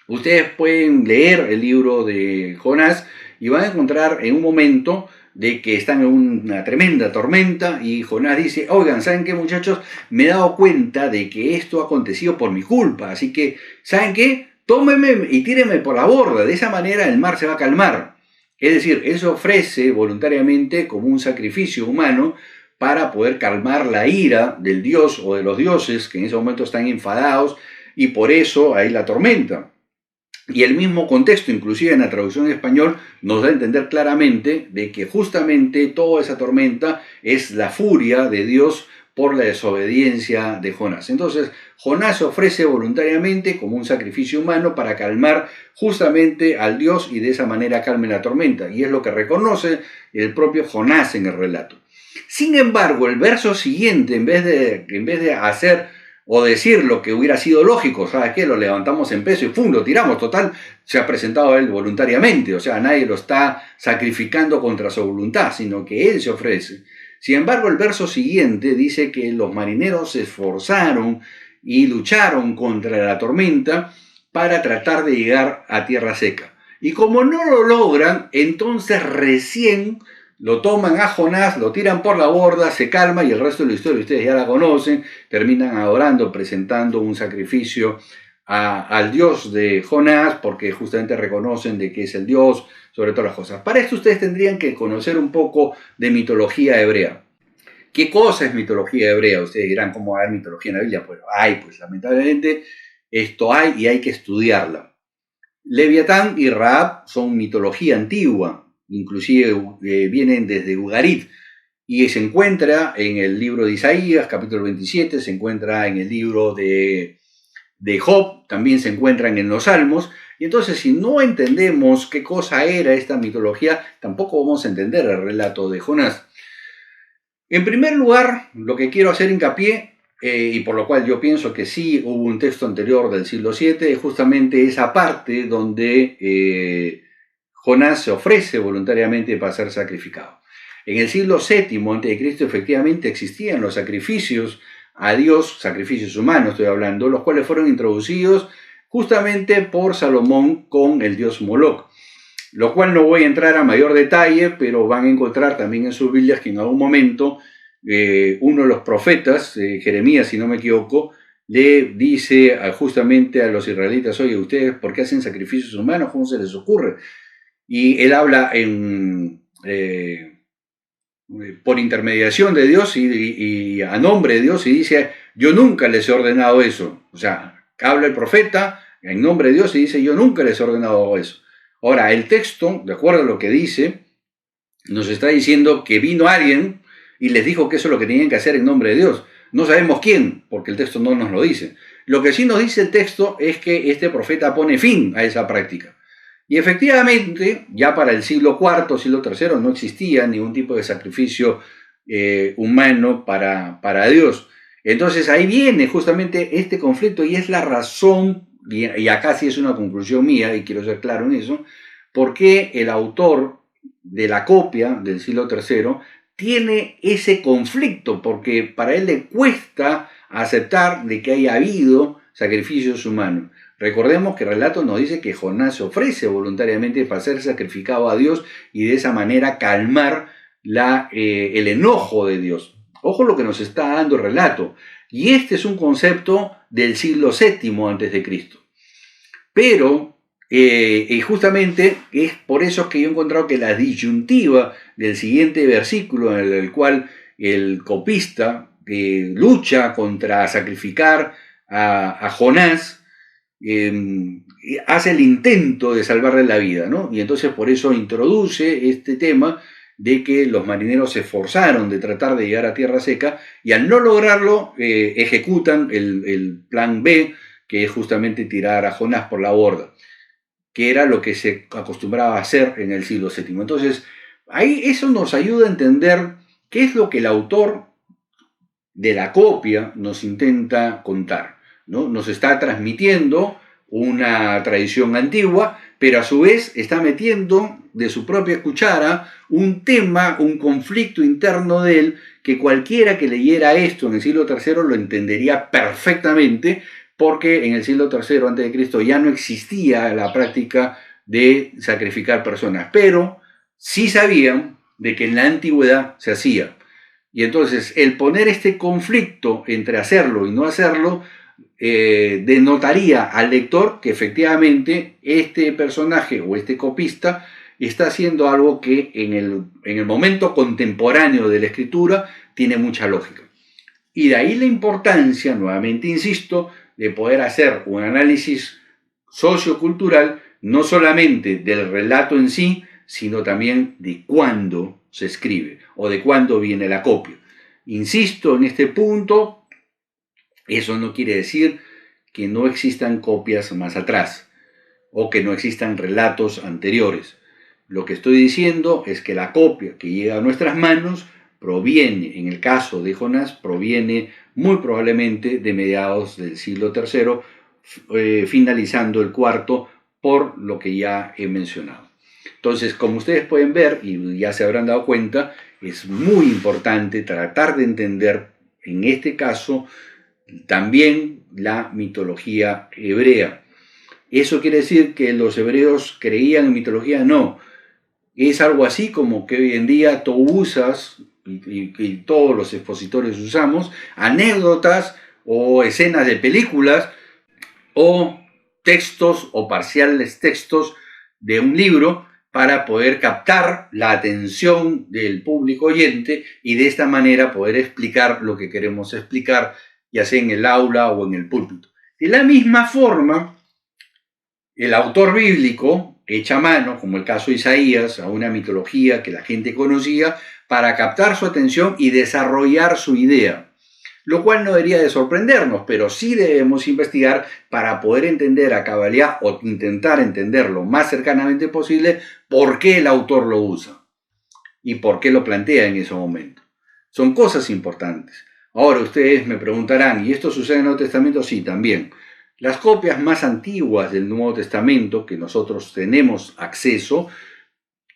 Ustedes pueden leer el libro de Jonás y van a encontrar en un momento de que están en una tremenda tormenta y Jonás dice: oigan, ¿saben qué, muchachos? Me he dado cuenta de que esto ha acontecido por mi culpa, así que, ¿saben qué? Tómenme y tírenme por la borda, de esa manera el mar se va a calmar. Es decir, él se ofrece voluntariamente como un sacrificio humano para poder calmar la ira del dios o de los dioses que en ese momento están enfadados, y por eso hay la tormenta. Y el mismo contexto, inclusive en la traducción en español, nos da a entender claramente de que justamente toda esa tormenta es la furia de Dios por la desobediencia de Jonás. Entonces, Jonás se ofrece voluntariamente como un sacrificio humano para calmar justamente al Dios, y de esa manera calme la tormenta. Y es lo que reconoce el propio Jonás en el relato. Sin embargo, el verso siguiente, en vez de hacer o decir lo que hubiera sido lógico, ¿sabes qué? Lo levantamos en peso y ¡pum!, lo tiramos, total, se ha presentado él voluntariamente, o sea, nadie lo está sacrificando contra su voluntad, sino que él se ofrece. Sin embargo, el verso siguiente dice que los marineros se esforzaron y lucharon contra la tormenta para tratar de llegar a tierra seca. Y como no lo logran, entonces recién lo toman a Jonás, lo tiran por la borda, se calma, y el resto de la historia ustedes ya la conocen. Terminan adorando, presentando un sacrificio al Dios de Jonás, porque justamente reconocen de que es el Dios sobre todas las cosas. Para esto ustedes tendrían que conocer un poco de mitología hebrea. ¿Qué cosa es mitología hebrea? Ustedes dirán, ¿cómo hay mitología en la Biblia? Pues lamentablemente esto hay, y hay que estudiarla. Leviatán y Rahab son mitología antigua, inclusive vienen desde Ugarit, y se encuentra en el libro de Isaías, capítulo 27, se encuentra en el libro de Job, también se encuentran en los Salmos. Y entonces, si no entendemos qué cosa era esta mitología, tampoco vamos a entender el relato de Jonás. En primer lugar, lo que quiero hacer hincapié, y por lo cual yo pienso que sí hubo un texto anterior del siglo VII, es justamente esa parte donde Jonás se ofrece voluntariamente para ser sacrificado. En el siglo VII a.C. efectivamente existían los sacrificios a Dios, sacrificios humanos estoy hablando, los cuales fueron introducidos justamente por Salomón con el dios Moloch, lo cual no voy a entrar a mayor detalle, pero van a encontrar también en sus Biblias que en algún momento uno de los profetas, Jeremías si no me equivoco, le dice justamente a los israelitas: oye, ¿ustedes por qué hacen sacrificios humanos? ¿Cómo se les ocurre? Y él habla por intermediación de Dios y a nombre de Dios, y dice, yo nunca les he ordenado eso. O sea, habla el profeta en nombre de Dios y dice, yo nunca les he ordenado eso. Ahora, el texto, de acuerdo a lo que dice, nos está diciendo que vino alguien y les dijo que eso es lo que tenían que hacer en nombre de Dios. No sabemos quién, porque el texto no nos lo dice. Lo que sí nos dice el texto es que este profeta pone fin a esa práctica. Y efectivamente, ya para el siglo IV, siglo III, no existía ningún tipo de sacrificio humano para Dios. Entonces ahí viene justamente este conflicto y es la razón, y acá sí es una conclusión mía, y quiero ser claro en eso, por qué el autor de la copia del siglo III tiene ese conflicto, porque para él le cuesta aceptar de que haya habido sacrificios humanos. Recordemos que el relato nos dice que Jonás se ofrece voluntariamente para ser sacrificado a Dios y de esa manera calmar el enojo de Dios. Ojo lo que nos está dando el relato. Y este es un concepto del siglo VII antes de Cristo. Pero, justamente es por eso que yo he encontrado que la disyuntiva del siguiente versículo, en el cual el copista lucha contra sacrificar a Jonás, hace el intento de salvarle la vida, ¿no? Y entonces por eso introduce este tema de que los marineros se esforzaron de tratar de llegar a tierra seca y al no lograrlo ejecutan el plan B, que es justamente tirar a Jonás por la borda, que era lo que se acostumbraba a hacer en el siglo VII. Entonces, ahí eso nos ayuda a entender qué es lo que el autor de la copia nos intenta contar, ¿no? Nos está transmitiendo una tradición antigua, pero a su vez está metiendo de su propia cuchara un tema, un conflicto interno de él, que cualquiera que leyera esto en el siglo III lo entendería perfectamente, porque en el siglo III a.C. ya no existía la práctica de sacrificar personas, pero sí sabían de que en la antigüedad se hacía. Y entonces el poner este conflicto entre hacerlo y no hacerlo denotaría al lector que efectivamente este personaje o este copista está haciendo algo que en el momento contemporáneo de la escritura tiene mucha lógica. Y de ahí la importancia, nuevamente insisto, de poder hacer un análisis sociocultural, no solamente del relato en sí, sino también de cuándo se escribe o de cuándo viene la copia. Insisto en este punto, eso no quiere decir que no existan copias más atrás o que no existan relatos anteriores. Lo que estoy diciendo es que la copia que llega a nuestras manos proviene, en el caso de Jonás, proviene muy probablemente de mediados del siglo III, finalizando el IV, por lo que ya he mencionado. Entonces, como ustedes pueden ver, y ya se habrán dado cuenta, es muy importante tratar de entender, en este caso, también la mitología hebrea. ¿Eso quiere decir que los hebreos creían en mitología? No. Es algo así como que hoy en día tú usas, y todos los expositores usamos, anécdotas o escenas de películas o textos o parciales textos de un libro para poder captar la atención del público oyente y de esta manera poder explicar lo que queremos explicar, ya sea en el aula o en el púlpito. De la misma forma, el autor bíblico echa mano, como el caso de Isaías, a una mitología que la gente conocía para captar su atención y desarrollar su idea. Lo cual no debería de sorprendernos, pero sí debemos investigar para poder entender a cabalidad o intentar entender lo más cercanamente posible por qué el autor lo usa y por qué lo plantea en ese momento. Son cosas importantes. Ahora ustedes me preguntarán, ¿y esto sucede en el Nuevo Testamento? Sí, también. Las copias más antiguas del Nuevo Testamento que nosotros tenemos acceso,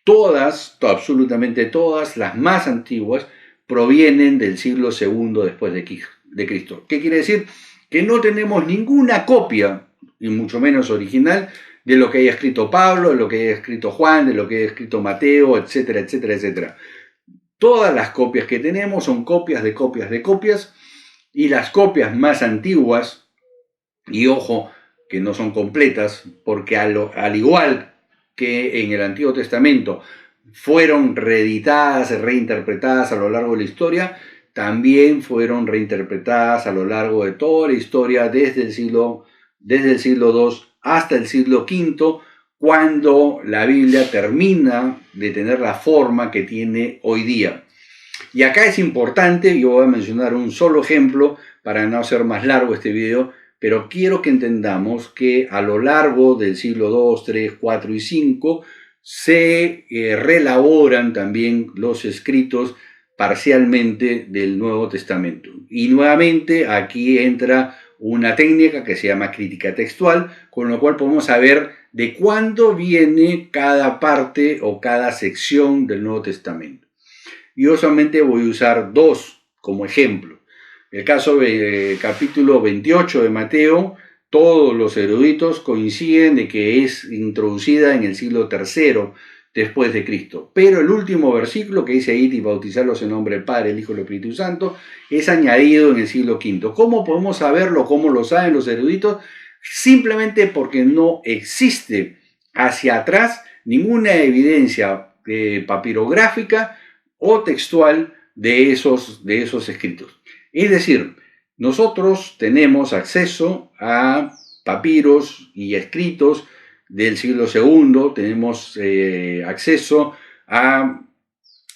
todas, absolutamente todas, las más antiguas, provienen del siglo II después de Cristo. ¿Qué quiere decir? Que no tenemos ninguna copia, y mucho menos original, de lo que haya escrito Pablo, de lo que haya escrito Juan, de lo que haya escrito Mateo, etcétera, etcétera, etcétera. Todas las copias que tenemos son copias de copias de copias, y las copias más antiguas, y ojo que no son completas, porque al igual que en el Antiguo Testamento, fueron reeditadas, reinterpretadas a lo largo de la historia, también fueron reinterpretadas a lo largo de toda la historia desde el siglo II hasta el siglo V, cuando la Biblia termina de tener la forma que tiene hoy día. Y acá es importante, yo voy a mencionar un solo ejemplo para no hacer más largo este video, pero quiero que entendamos que a lo largo del siglo II, III, IV y V se reelaboran también los escritos parcialmente del Nuevo Testamento. Y nuevamente aquí entra una técnica que se llama crítica textual, con lo cual podemos saber de cuándo viene cada parte o cada sección del Nuevo Testamento. Yo solamente voy a usar dos como ejemplo. El caso del capítulo 28 de Mateo, todos los eruditos coinciden de que es introducida en el siglo III después de Cristo. Pero el último versículo que dice id y bautizarlos en nombre del Padre, el Hijo y el Espíritu Santo es añadido en el siglo V. ¿Cómo podemos saberlo? ¿Cómo lo saben los eruditos? Simplemente porque no existe hacia atrás ninguna evidencia papirográfica o textual de esos escritos. Es decir, nosotros tenemos acceso a papiros y escritos del siglo II, tenemos acceso a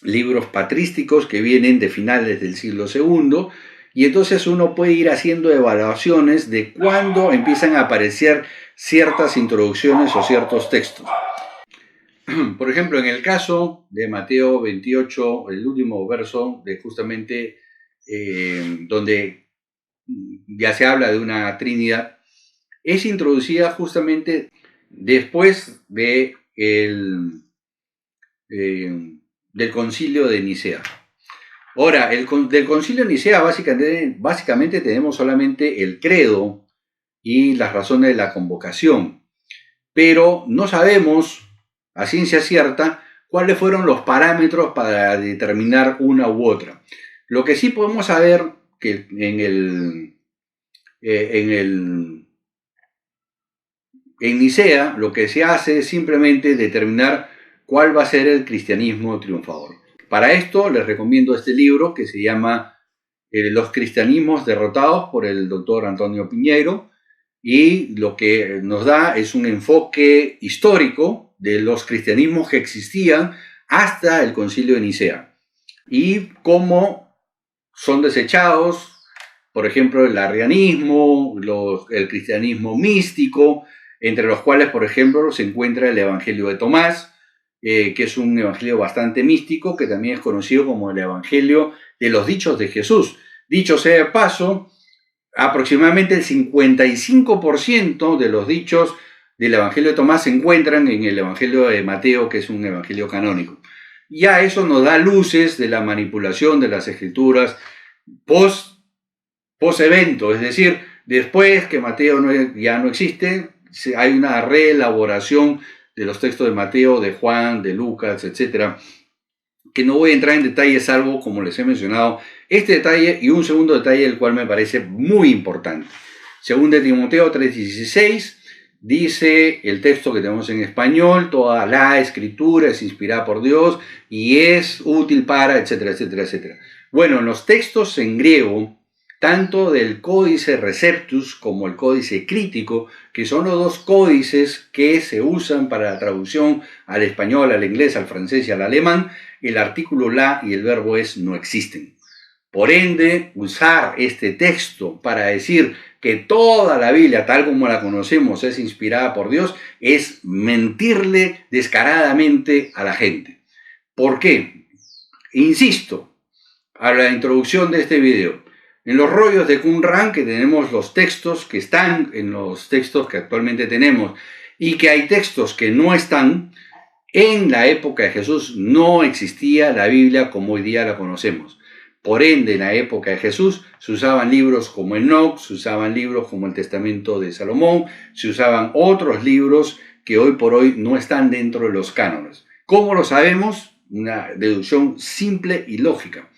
libros patrísticos que vienen de finales del siglo II, y entonces uno puede ir haciendo evaluaciones de cuándo empiezan a aparecer ciertas introducciones o ciertos textos. Por ejemplo, en el caso de Mateo 28, el último verso de justamente donde ya se habla de una Trinidad, es introducida justamente después de del Concilio de Nicea. Ahora, del Concilio de Nicea básicamente tenemos solamente el credo y las razones de la convocación, pero no sabemos a ciencia cierta cuáles fueron los parámetros para determinar una u otra. Lo que sí podemos saber que en Nicea lo que se hace es simplemente determinar cuál va a ser el cristianismo triunfador. Para esto les recomiendo este libro que se llama Los cristianismos derrotados por el doctor Antonio Piñeiro, y lo que nos da es un enfoque histórico de los cristianismos que existían hasta el Concilio de Nicea y cómo son desechados, por ejemplo, el arrianismo, el cristianismo místico, entre los cuales, por ejemplo, se encuentra el Evangelio de Tomás, que es un evangelio bastante místico, que también es conocido como el Evangelio de los dichos de Jesús. Dicho sea de paso, aproximadamente el 55% de los dichos del Evangelio de Tomás se encuentran en el Evangelio de Mateo, que es un evangelio canónico. Ya eso nos da luces de la manipulación de las escrituras post-evento, es decir, después que Mateo ya no existe, hay una reelaboración de los textos de Mateo, de Juan, de Lucas, etc., que no voy a entrar en detalle, salvo, como les he mencionado, este detalle y un segundo detalle, el cual me parece muy importante. Según de Timoteo 3:16, dice el texto que tenemos en español: toda la escritura es inspirada por Dios y es útil para, etcétera, etcétera, etcétera. Bueno, en los textos en griego, tanto del Códice Receptus como el Códice Crítico, que son los dos códices que se usan para la traducción al español, al inglés, al francés y al alemán, el artículo la y el verbo es no existen. Por ende, usar este texto para decir que toda la Biblia, tal como la conocemos, es inspirada por Dios, es mentirle descaradamente a la gente. ¿Por qué? Insisto, a la introducción de este video, en los rollos de Qumran, que tenemos los textos que están en los textos que actualmente tenemos y que hay textos que no están, en la época de Jesús no existía la Biblia como hoy día la conocemos. Por ende, en la época de Jesús se usaban libros como Enoc, se usaban libros como el Testamento de Salomón, se usaban otros libros que hoy por hoy no están dentro de los cánones. ¿Cómo lo sabemos? Una deducción simple y lógica.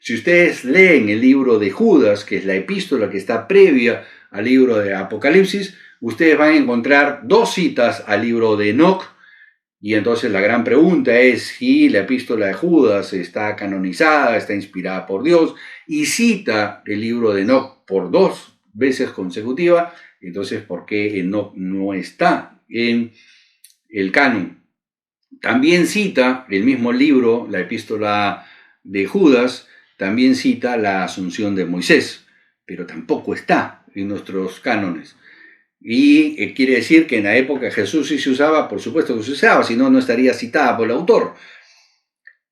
Si ustedes leen el libro de Judas, que es la epístola que está previa al libro de Apocalipsis, ustedes van a encontrar dos citas al libro de Enoc Y entonces la gran pregunta es si la epístola de Judas está canonizada, está inspirada por Dios, y cita el libro de Enoc por 2 veces consecutivas. Entonces, ¿por qué Enoc no está en el canon? También cita el mismo libro, la epístola de Judas, también cita la asunción de Moisés, pero tampoco está en nuestros cánones. Y quiere decir que en la época de Jesús sí se usaba, por supuesto que se usaba, si no, no estaría citada por el autor.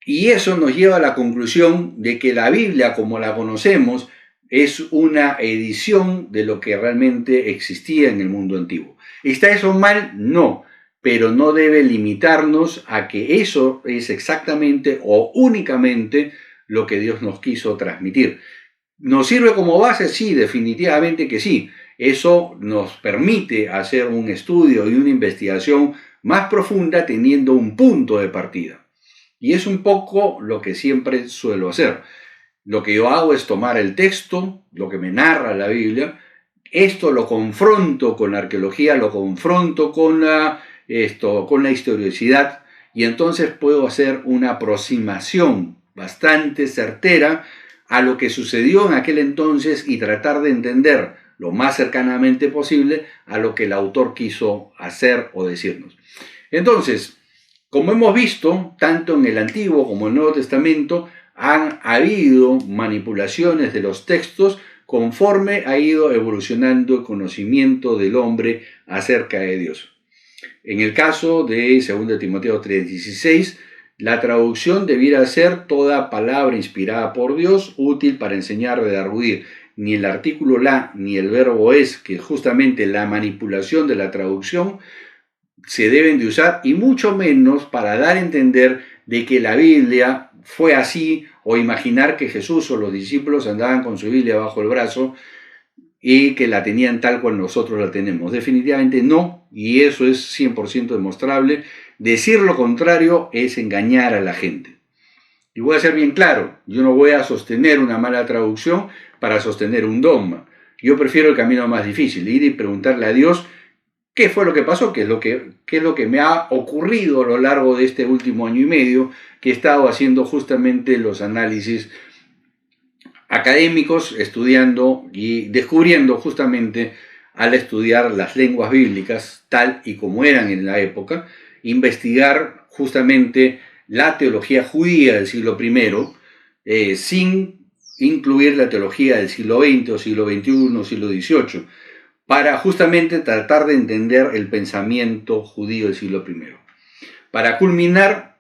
Y eso nos lleva a la conclusión de que la Biblia, como la conocemos, es una edición de lo que realmente existía en el mundo antiguo. ¿Está eso mal? No, pero no debe limitarnos a que eso es exactamente o únicamente lo que Dios nos quiso transmitir. ¿Nos sirve como base? Sí, definitivamente que sí. Eso nos permite hacer un estudio y una investigación más profunda teniendo un punto de partida. Y es un poco lo que siempre suelo hacer. Lo que yo hago es tomar el texto, lo que me narra la Biblia, esto lo confronto con la arqueología, lo confronto con con la historicidad, y entonces puedo hacer una aproximación bastante certera a lo que sucedió en aquel entonces y tratar de entender lo más cercanamente posible a lo que el autor quiso hacer o decirnos. Entonces, como hemos visto, tanto en el Antiguo como en el Nuevo Testamento han habido manipulaciones de los textos conforme ha ido evolucionando el conocimiento del hombre acerca de Dios. En el caso de 2 Timoteo 3:16, la traducción debiera ser toda palabra inspirada por Dios, útil para enseñar o redarguir. Ni el artículo la ni el verbo es, que es justamente la manipulación de la traducción, se deben de usar, y mucho menos para dar a entender de que la Biblia fue así, o imaginar que Jesús o los discípulos andaban con su Biblia bajo el brazo y que la tenían tal cual nosotros la tenemos. Definitivamente no, y eso es 100% demostrable. Decir lo contrario es engañar a la gente. Y voy a ser bien claro, yo no voy a sostener una mala traducción para sostener un dogma. Yo prefiero el camino más difícil, ir y preguntarle a Dios qué fue lo que pasó, qué es lo que me ha ocurrido a lo largo de este último año y medio, que he estado haciendo justamente los análisis académicos, estudiando y descubriendo justamente al estudiar las lenguas bíblicas tal y como eran en la época, investigar justamente la teología judía del siglo I, sin incluir la teología del siglo XX o siglo XXI, siglo XVIII, para justamente tratar de entender el pensamiento judío del siglo I. Para culminar,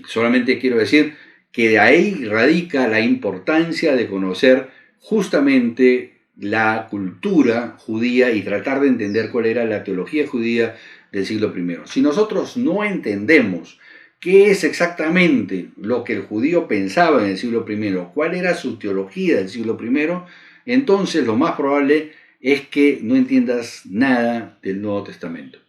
solamente quiero decir que de ahí radica la importancia de conocer justamente la cultura judía y tratar de entender cuál era la teología judía del siglo I. Si nosotros no entendemos qué es exactamente lo que el judío pensaba en el siglo I, cuál era su teología del siglo I, entonces lo más probable es que no entiendas nada del Nuevo Testamento.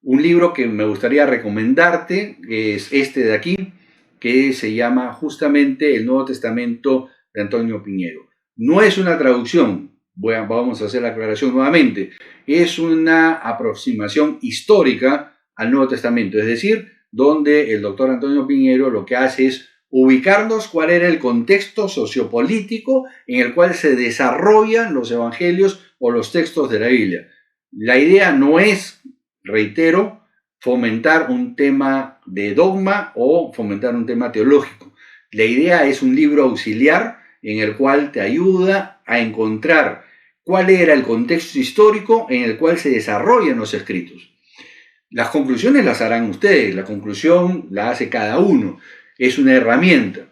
Un libro que me gustaría recomendarte es este de aquí, que se llama justamente El Nuevo Testamento de Antonio Piñero. No es una traducción, vamos a hacer la aclaración nuevamente, es una aproximación histórica al Nuevo Testamento, es decir, donde el doctor Antonio Piñero lo que hace es ubicarnos cuál era el contexto sociopolítico en el cual se desarrollan los evangelios o los textos de la Biblia. La idea no es, reitero, fomentar un tema de dogma o fomentar un tema teológico. La idea es un libro auxiliar en el cual te ayuda a encontrar cuál era el contexto histórico en el cual se desarrollan los escritos. Las conclusiones las harán ustedes, la conclusión la hace cada uno, es una herramienta.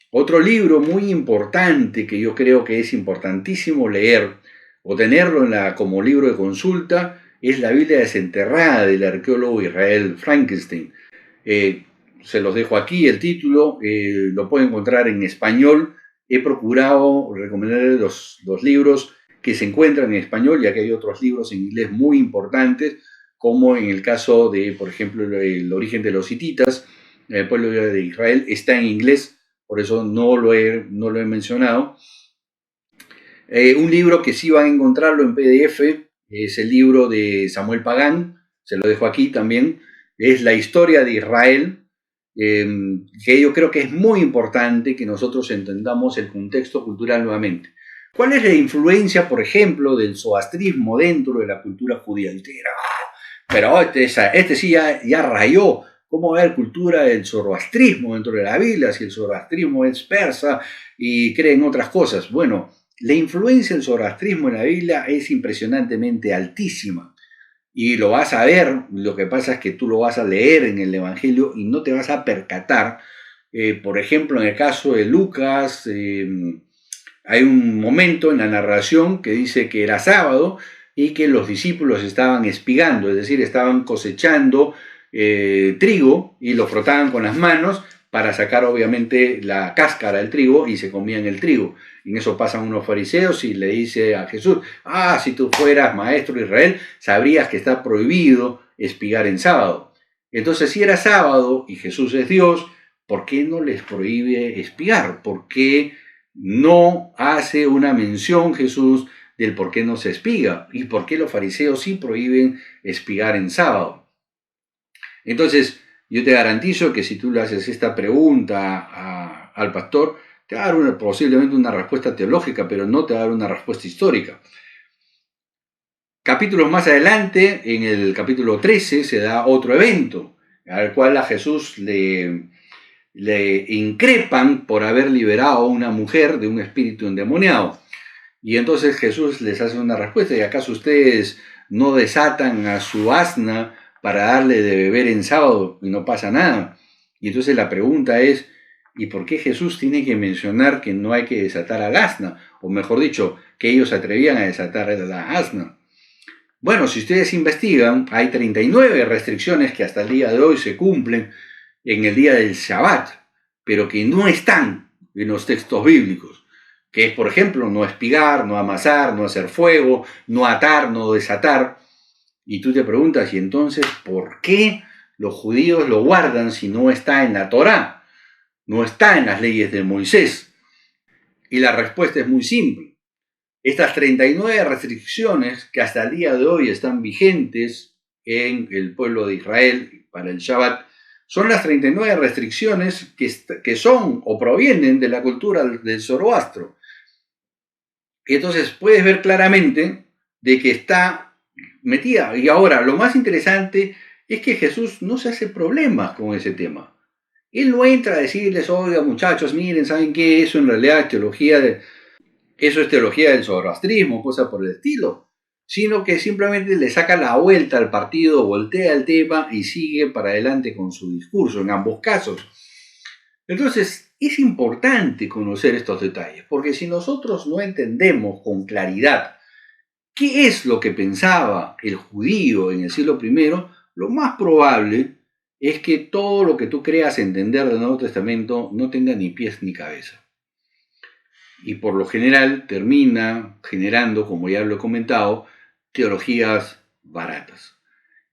Otro libro muy importante que yo creo que es importantísimo leer o tenerlo como libro de consulta es la Biblia desenterrada del arqueólogo Israel Frankenstein. Se los dejo aquí el título, lo pueden encontrar en español. He procurado recomendar los libros que se encuentran en español, ya que hay otros libros en inglés muy importantes, como en el caso de, por ejemplo, el origen de los hititas, el pueblo de Israel, está en inglés, por eso no lo he mencionado. Un libro que sí van a encontrarlo en PDF es el libro de Samuel Pagán, se lo dejo aquí también, es la historia de Israel, que yo creo que es muy importante que nosotros entendamos el contexto cultural nuevamente. ¿Cuál es la influencia, por ejemplo, del zoroastrismo dentro de la cultura judía? Y usted dirá, pero este sí ya rayó. ¿Cómo va a haber cultura del zoroastrismo dentro de la Biblia si el zoroastrismo es persa y creen otras cosas? Bueno, la influencia del zoroastrismo en la Biblia es impresionantemente altísima. Y lo vas a ver, lo que pasa es que tú lo vas a leer en el Evangelio y no te vas a percatar. Por ejemplo, en el caso de Lucas, hay un momento en la narración que dice que era sábado y que los discípulos estaban espigando, es decir, estaban cosechando trigo y lo frotaban con las manos para sacar obviamente la cáscara del trigo y se comían el trigo. En eso pasan unos fariseos y le dice a Jesús, si tú fueras maestro de Israel, sabrías que está prohibido espigar en sábado. Entonces, si era sábado y Jesús es Dios, ¿por qué no les prohíbe espigar? ¿Por qué no hace una mención Jesús del por qué no se espiga? ¿Y por qué los fariseos sí prohíben espigar en sábado? Entonces, yo te garantizo que si tú le haces esta pregunta al pastor, te va a dar posiblemente una respuesta teológica, pero no te va a dar una respuesta histórica. Capítulos más adelante, en el capítulo 13, se da otro evento, al cual a Jesús le increpan por haber liberado a una mujer de un espíritu endemoniado. Y entonces Jesús les hace una respuesta, ¿y acaso ustedes no desatan a su asna para darle de beber en sábado y no pasa nada? Y entonces la pregunta es, ¿y por qué Jesús tiene que mencionar que no hay que desatar al asna? O mejor dicho, que ellos se atrevían a desatar a la asna. Bueno, si ustedes investigan, hay 39 restricciones que hasta el día de hoy se cumplen en el día del Shabbat, pero que no están en los textos bíblicos, que es, por ejemplo, no espigar, no amasar, no hacer fuego, no atar, no desatar. Y tú te preguntas, ¿y entonces por qué los judíos lo guardan si no está en la Torá? No está en las leyes de Moisés. Y la respuesta es muy simple. Estas 39 restricciones que hasta el día de hoy están vigentes en el pueblo de Israel para el Shabbat, son las 39 restricciones que son o provienen de la cultura del Zoroastro. Y entonces puedes ver claramente de que está metida. Y ahora, lo más interesante es que Jesús no se hace problemas con ese tema. Él no entra a decirles, oiga muchachos, miren, ¿saben qué? Eso en realidad es teología del zoroastrismo, cosa por el estilo. Sino que simplemente le saca la vuelta al partido, voltea el tema y sigue para adelante con su discurso en ambos casos. Entonces, es importante conocer estos detalles, porque si nosotros no entendemos con claridad qué es lo que pensaba el judío en el siglo I, lo más probable es que todo lo que tú creas entender del Nuevo Testamento no tenga ni pies ni cabeza. Y por lo general termina generando, como ya lo he comentado, teologías baratas.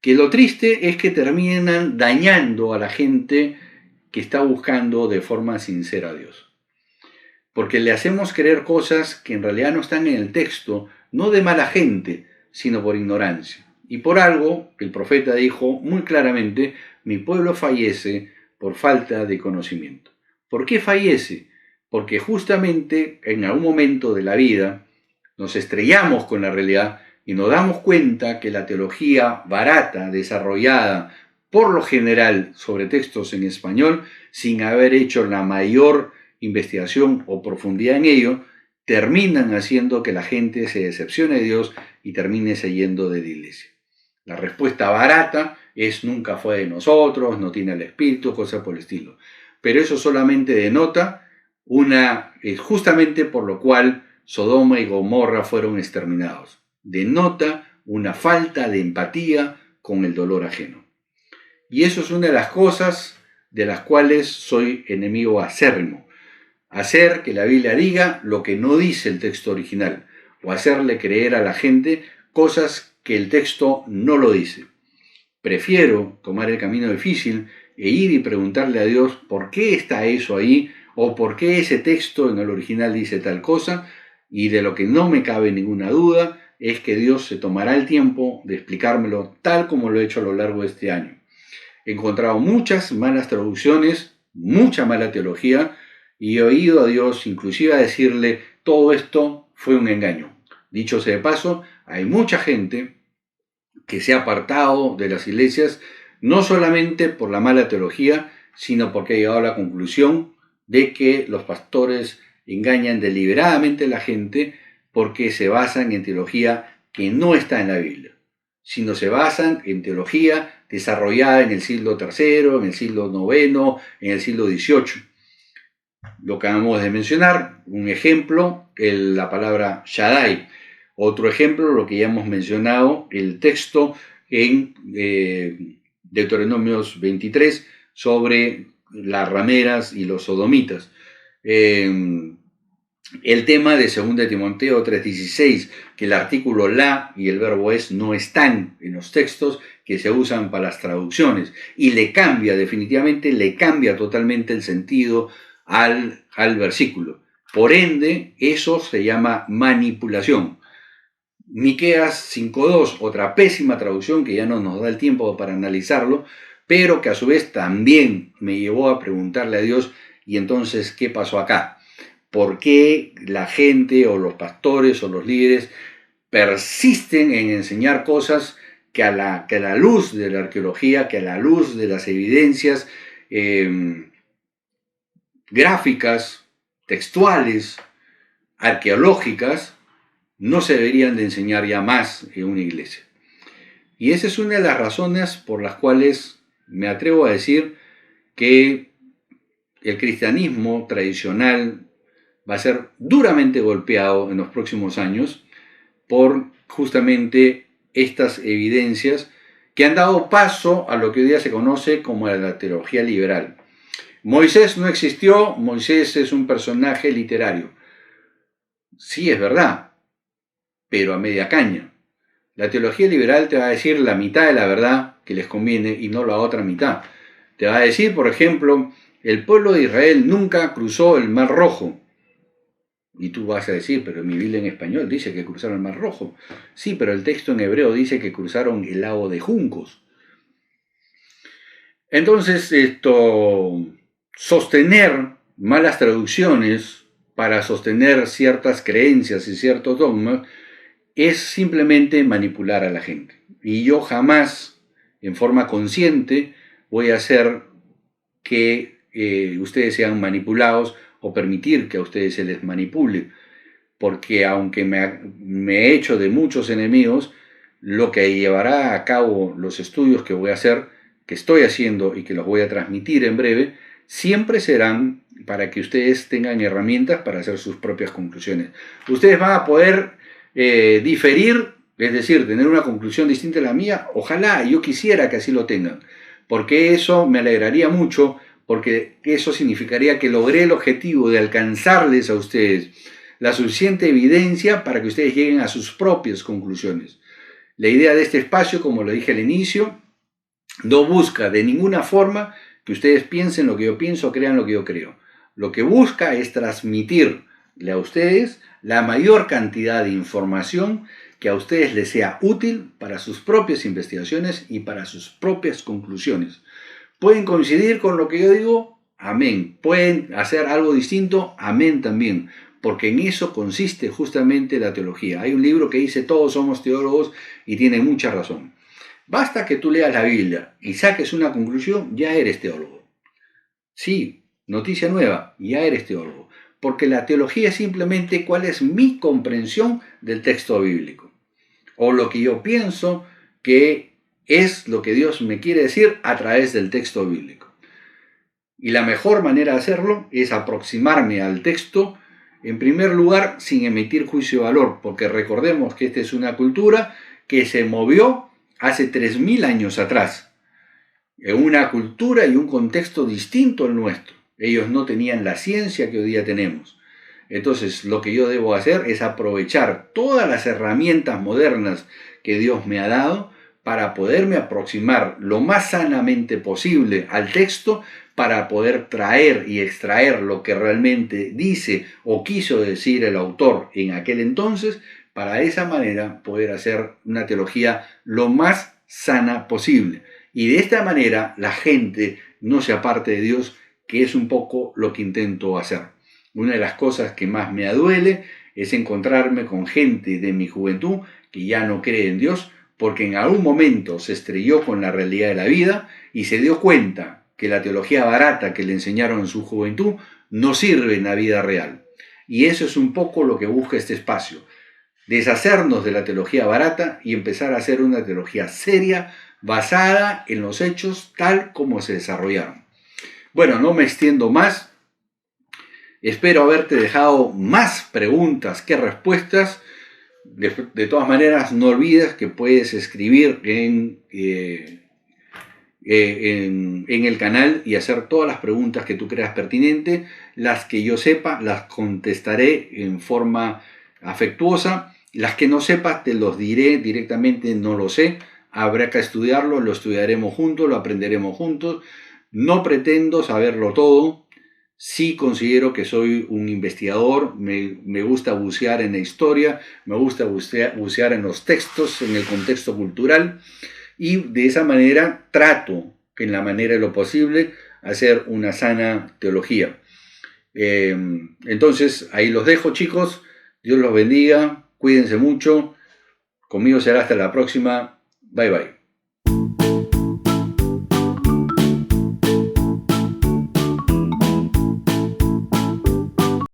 Que lo triste es que terminan dañando a la gente que está buscando de forma sincera a Dios. Porque le hacemos creer cosas que en realidad no están en el texto, no de mala gente, sino por ignorancia. Y por algo, el profeta dijo muy claramente, mi pueblo fallece por falta de conocimiento. ¿Por qué fallece? Porque justamente en algún momento de la vida nos estrellamos con la realidad y nos damos cuenta que la teología barata, desarrollada por lo general sobre textos en español, sin haber hecho la mayor investigación o profundidad en ello, terminan haciendo que la gente se decepcione de Dios y termine yendo de la iglesia. La respuesta barata es nunca fue de nosotros, no tiene el espíritu, cosas por el estilo. Pero eso solamente denota justamente por lo cual Sodoma y Gomorra fueron exterminados. Denota una falta de empatía con el dolor ajeno. Y eso es una de las cosas de las cuales soy enemigo acérrimo. Hacer que la Biblia diga lo que no dice el texto original, o hacerle creer a la gente cosas que el texto no lo dice. Prefiero tomar el camino difícil e ir y preguntarle a Dios por qué está eso ahí, o por qué ese texto en el original dice tal cosa, y de lo que no me cabe ninguna duda es que Dios se tomará el tiempo de explicármelo tal como lo he hecho a lo largo de este año. He encontrado muchas malas traducciones, mucha mala teología, y he oído a Dios inclusive a decirle, todo esto fue un engaño. Dicho sea de paso, hay mucha gente que se ha apartado de las iglesias, no solamente por la mala teología, sino porque ha llegado a la conclusión de que los pastores engañan deliberadamente a la gente porque se basan en teología que no está en la Biblia, sino se basan en teología desarrollada en el siglo III, en el siglo IX, en el siglo XVIII. Lo que acabamos de mencionar, un ejemplo, la palabra Shaddai. Otro ejemplo, lo que ya hemos mencionado, el texto en Deuteronomios 23 sobre las rameras y los sodomitas. El tema de 2 Timoteo 3:16, que el artículo la y el verbo es no están en los textos que se usan para las traducciones, y definitivamente le cambia totalmente el sentido al versículo. Por ende, eso se llama manipulación. Miqueas 5:2, otra pésima traducción que ya no nos da el tiempo para analizarlo, pero que a su vez también me llevó a preguntarle a Dios, y entonces, ¿qué pasó acá? ¿Por qué la gente o los pastores o los líderes persisten en enseñar cosas que a la luz de la arqueología, que a la luz de las evidencias gráficas, textuales, arqueológicas, no se deberían de enseñar ya más en una iglesia? Y esa es una de las razones por las cuales me atrevo a decir que el cristianismo tradicional va a ser duramente golpeado en los próximos años por justamente estas evidencias que han dado paso a lo que hoy día se conoce como la teología liberal. Moisés no existió, Moisés es un personaje literario. Sí, es verdad, pero a media caña. La teología liberal te va a decir la mitad de la verdad que les conviene y no la otra mitad. Te va a decir, por ejemplo, el pueblo de Israel nunca cruzó el Mar Rojo. Y tú vas a decir, pero mi Biblia en español dice que cruzaron el Mar Rojo. Sí, pero el texto en hebreo dice que cruzaron el lago de juncos. Entonces, sostener malas traducciones para sostener ciertas creencias y ciertos dogmas es simplemente manipular a la gente. Y yo jamás, en forma consciente, voy a hacer que ustedes sean manipulados o permitir que a ustedes se les manipule. Porque aunque me he hecho de muchos enemigos, lo que llevará a cabo los estudios que voy a hacer, que estoy haciendo y que los voy a transmitir en breve, siempre serán para que ustedes tengan herramientas para hacer sus propias conclusiones. Ustedes van a poder diferir, es decir, tener una conclusión distinta a la mía. Ojalá, yo quisiera que así lo tengan, porque eso me alegraría mucho, porque eso significaría que logré el objetivo de alcanzarles a ustedes la suficiente evidencia para que ustedes lleguen a sus propias conclusiones. La idea de este espacio, como lo dije al inicio, no busca de ninguna forma que ustedes piensen lo que yo pienso o crean lo que yo creo. Lo que busca es transmitirle a ustedes la mayor cantidad de información que a ustedes les sea útil para sus propias investigaciones y para sus propias conclusiones. ¿Pueden coincidir con lo que yo digo? Amén. ¿Pueden hacer algo distinto? Amén también. Porque en eso consiste justamente la teología. Hay un libro que dice todos somos teólogos y tiene mucha razón. Basta que tú leas la Biblia y saques una conclusión, ya eres teólogo. Sí, noticia nueva, ya eres teólogo. Porque la teología es simplemente cuál es mi comprensión del texto bíblico. O lo que yo pienso que es lo que Dios me quiere decir a través del texto bíblico. Y la mejor manera de hacerlo es aproximarme al texto, en primer lugar, sin emitir juicio de valor, porque recordemos que esta es una cultura que se movió hace 3000 años atrás, en una cultura y un contexto distinto al nuestro. Ellos no tenían la ciencia que hoy día tenemos. Entonces, lo que yo debo hacer es aprovechar todas las herramientas modernas que Dios me ha dado para poderme aproximar lo más sanamente posible al texto, para poder traer y extraer lo que realmente dice o quiso decir el autor en aquel entonces, para de esa manera poder hacer una teología lo más sana posible. y de esta manera la gente no se aparte de Dios, que es un poco lo que intento hacer. Una de las cosas que más me duele es encontrarme con gente de mi juventud que ya no cree en Dios porque en algún momento se estrelló con la realidad de la vida y se dio cuenta que la teología barata que le enseñaron en su juventud no sirve en la vida real. Y eso es un poco lo que busca este espacio. Deshacernos de la teología barata y empezar a hacer una teología seria basada en los hechos tal como se desarrollaron. Bueno, no me extiendo más. Espero haberte dejado más preguntas que respuestas. De todas maneras, no olvides que puedes escribir en el canal y hacer todas las preguntas que tú creas pertinentes. Las que yo sepa, las contestaré en forma afectuosa. Las que no sepas, te los diré directamente, no lo sé. Habrá que estudiarlo, lo estudiaremos juntos, lo aprenderemos juntos. No pretendo saberlo todo. Sí considero que soy un investigador, me gusta bucear en la historia, me gusta bucear en los textos, en el contexto cultural, y de esa manera trato, en la manera de lo posible, hacer una sana teología. Entonces, ahí los dejo, chicos. Dios los bendiga, cuídense mucho. Conmigo será hasta la próxima. Bye bye.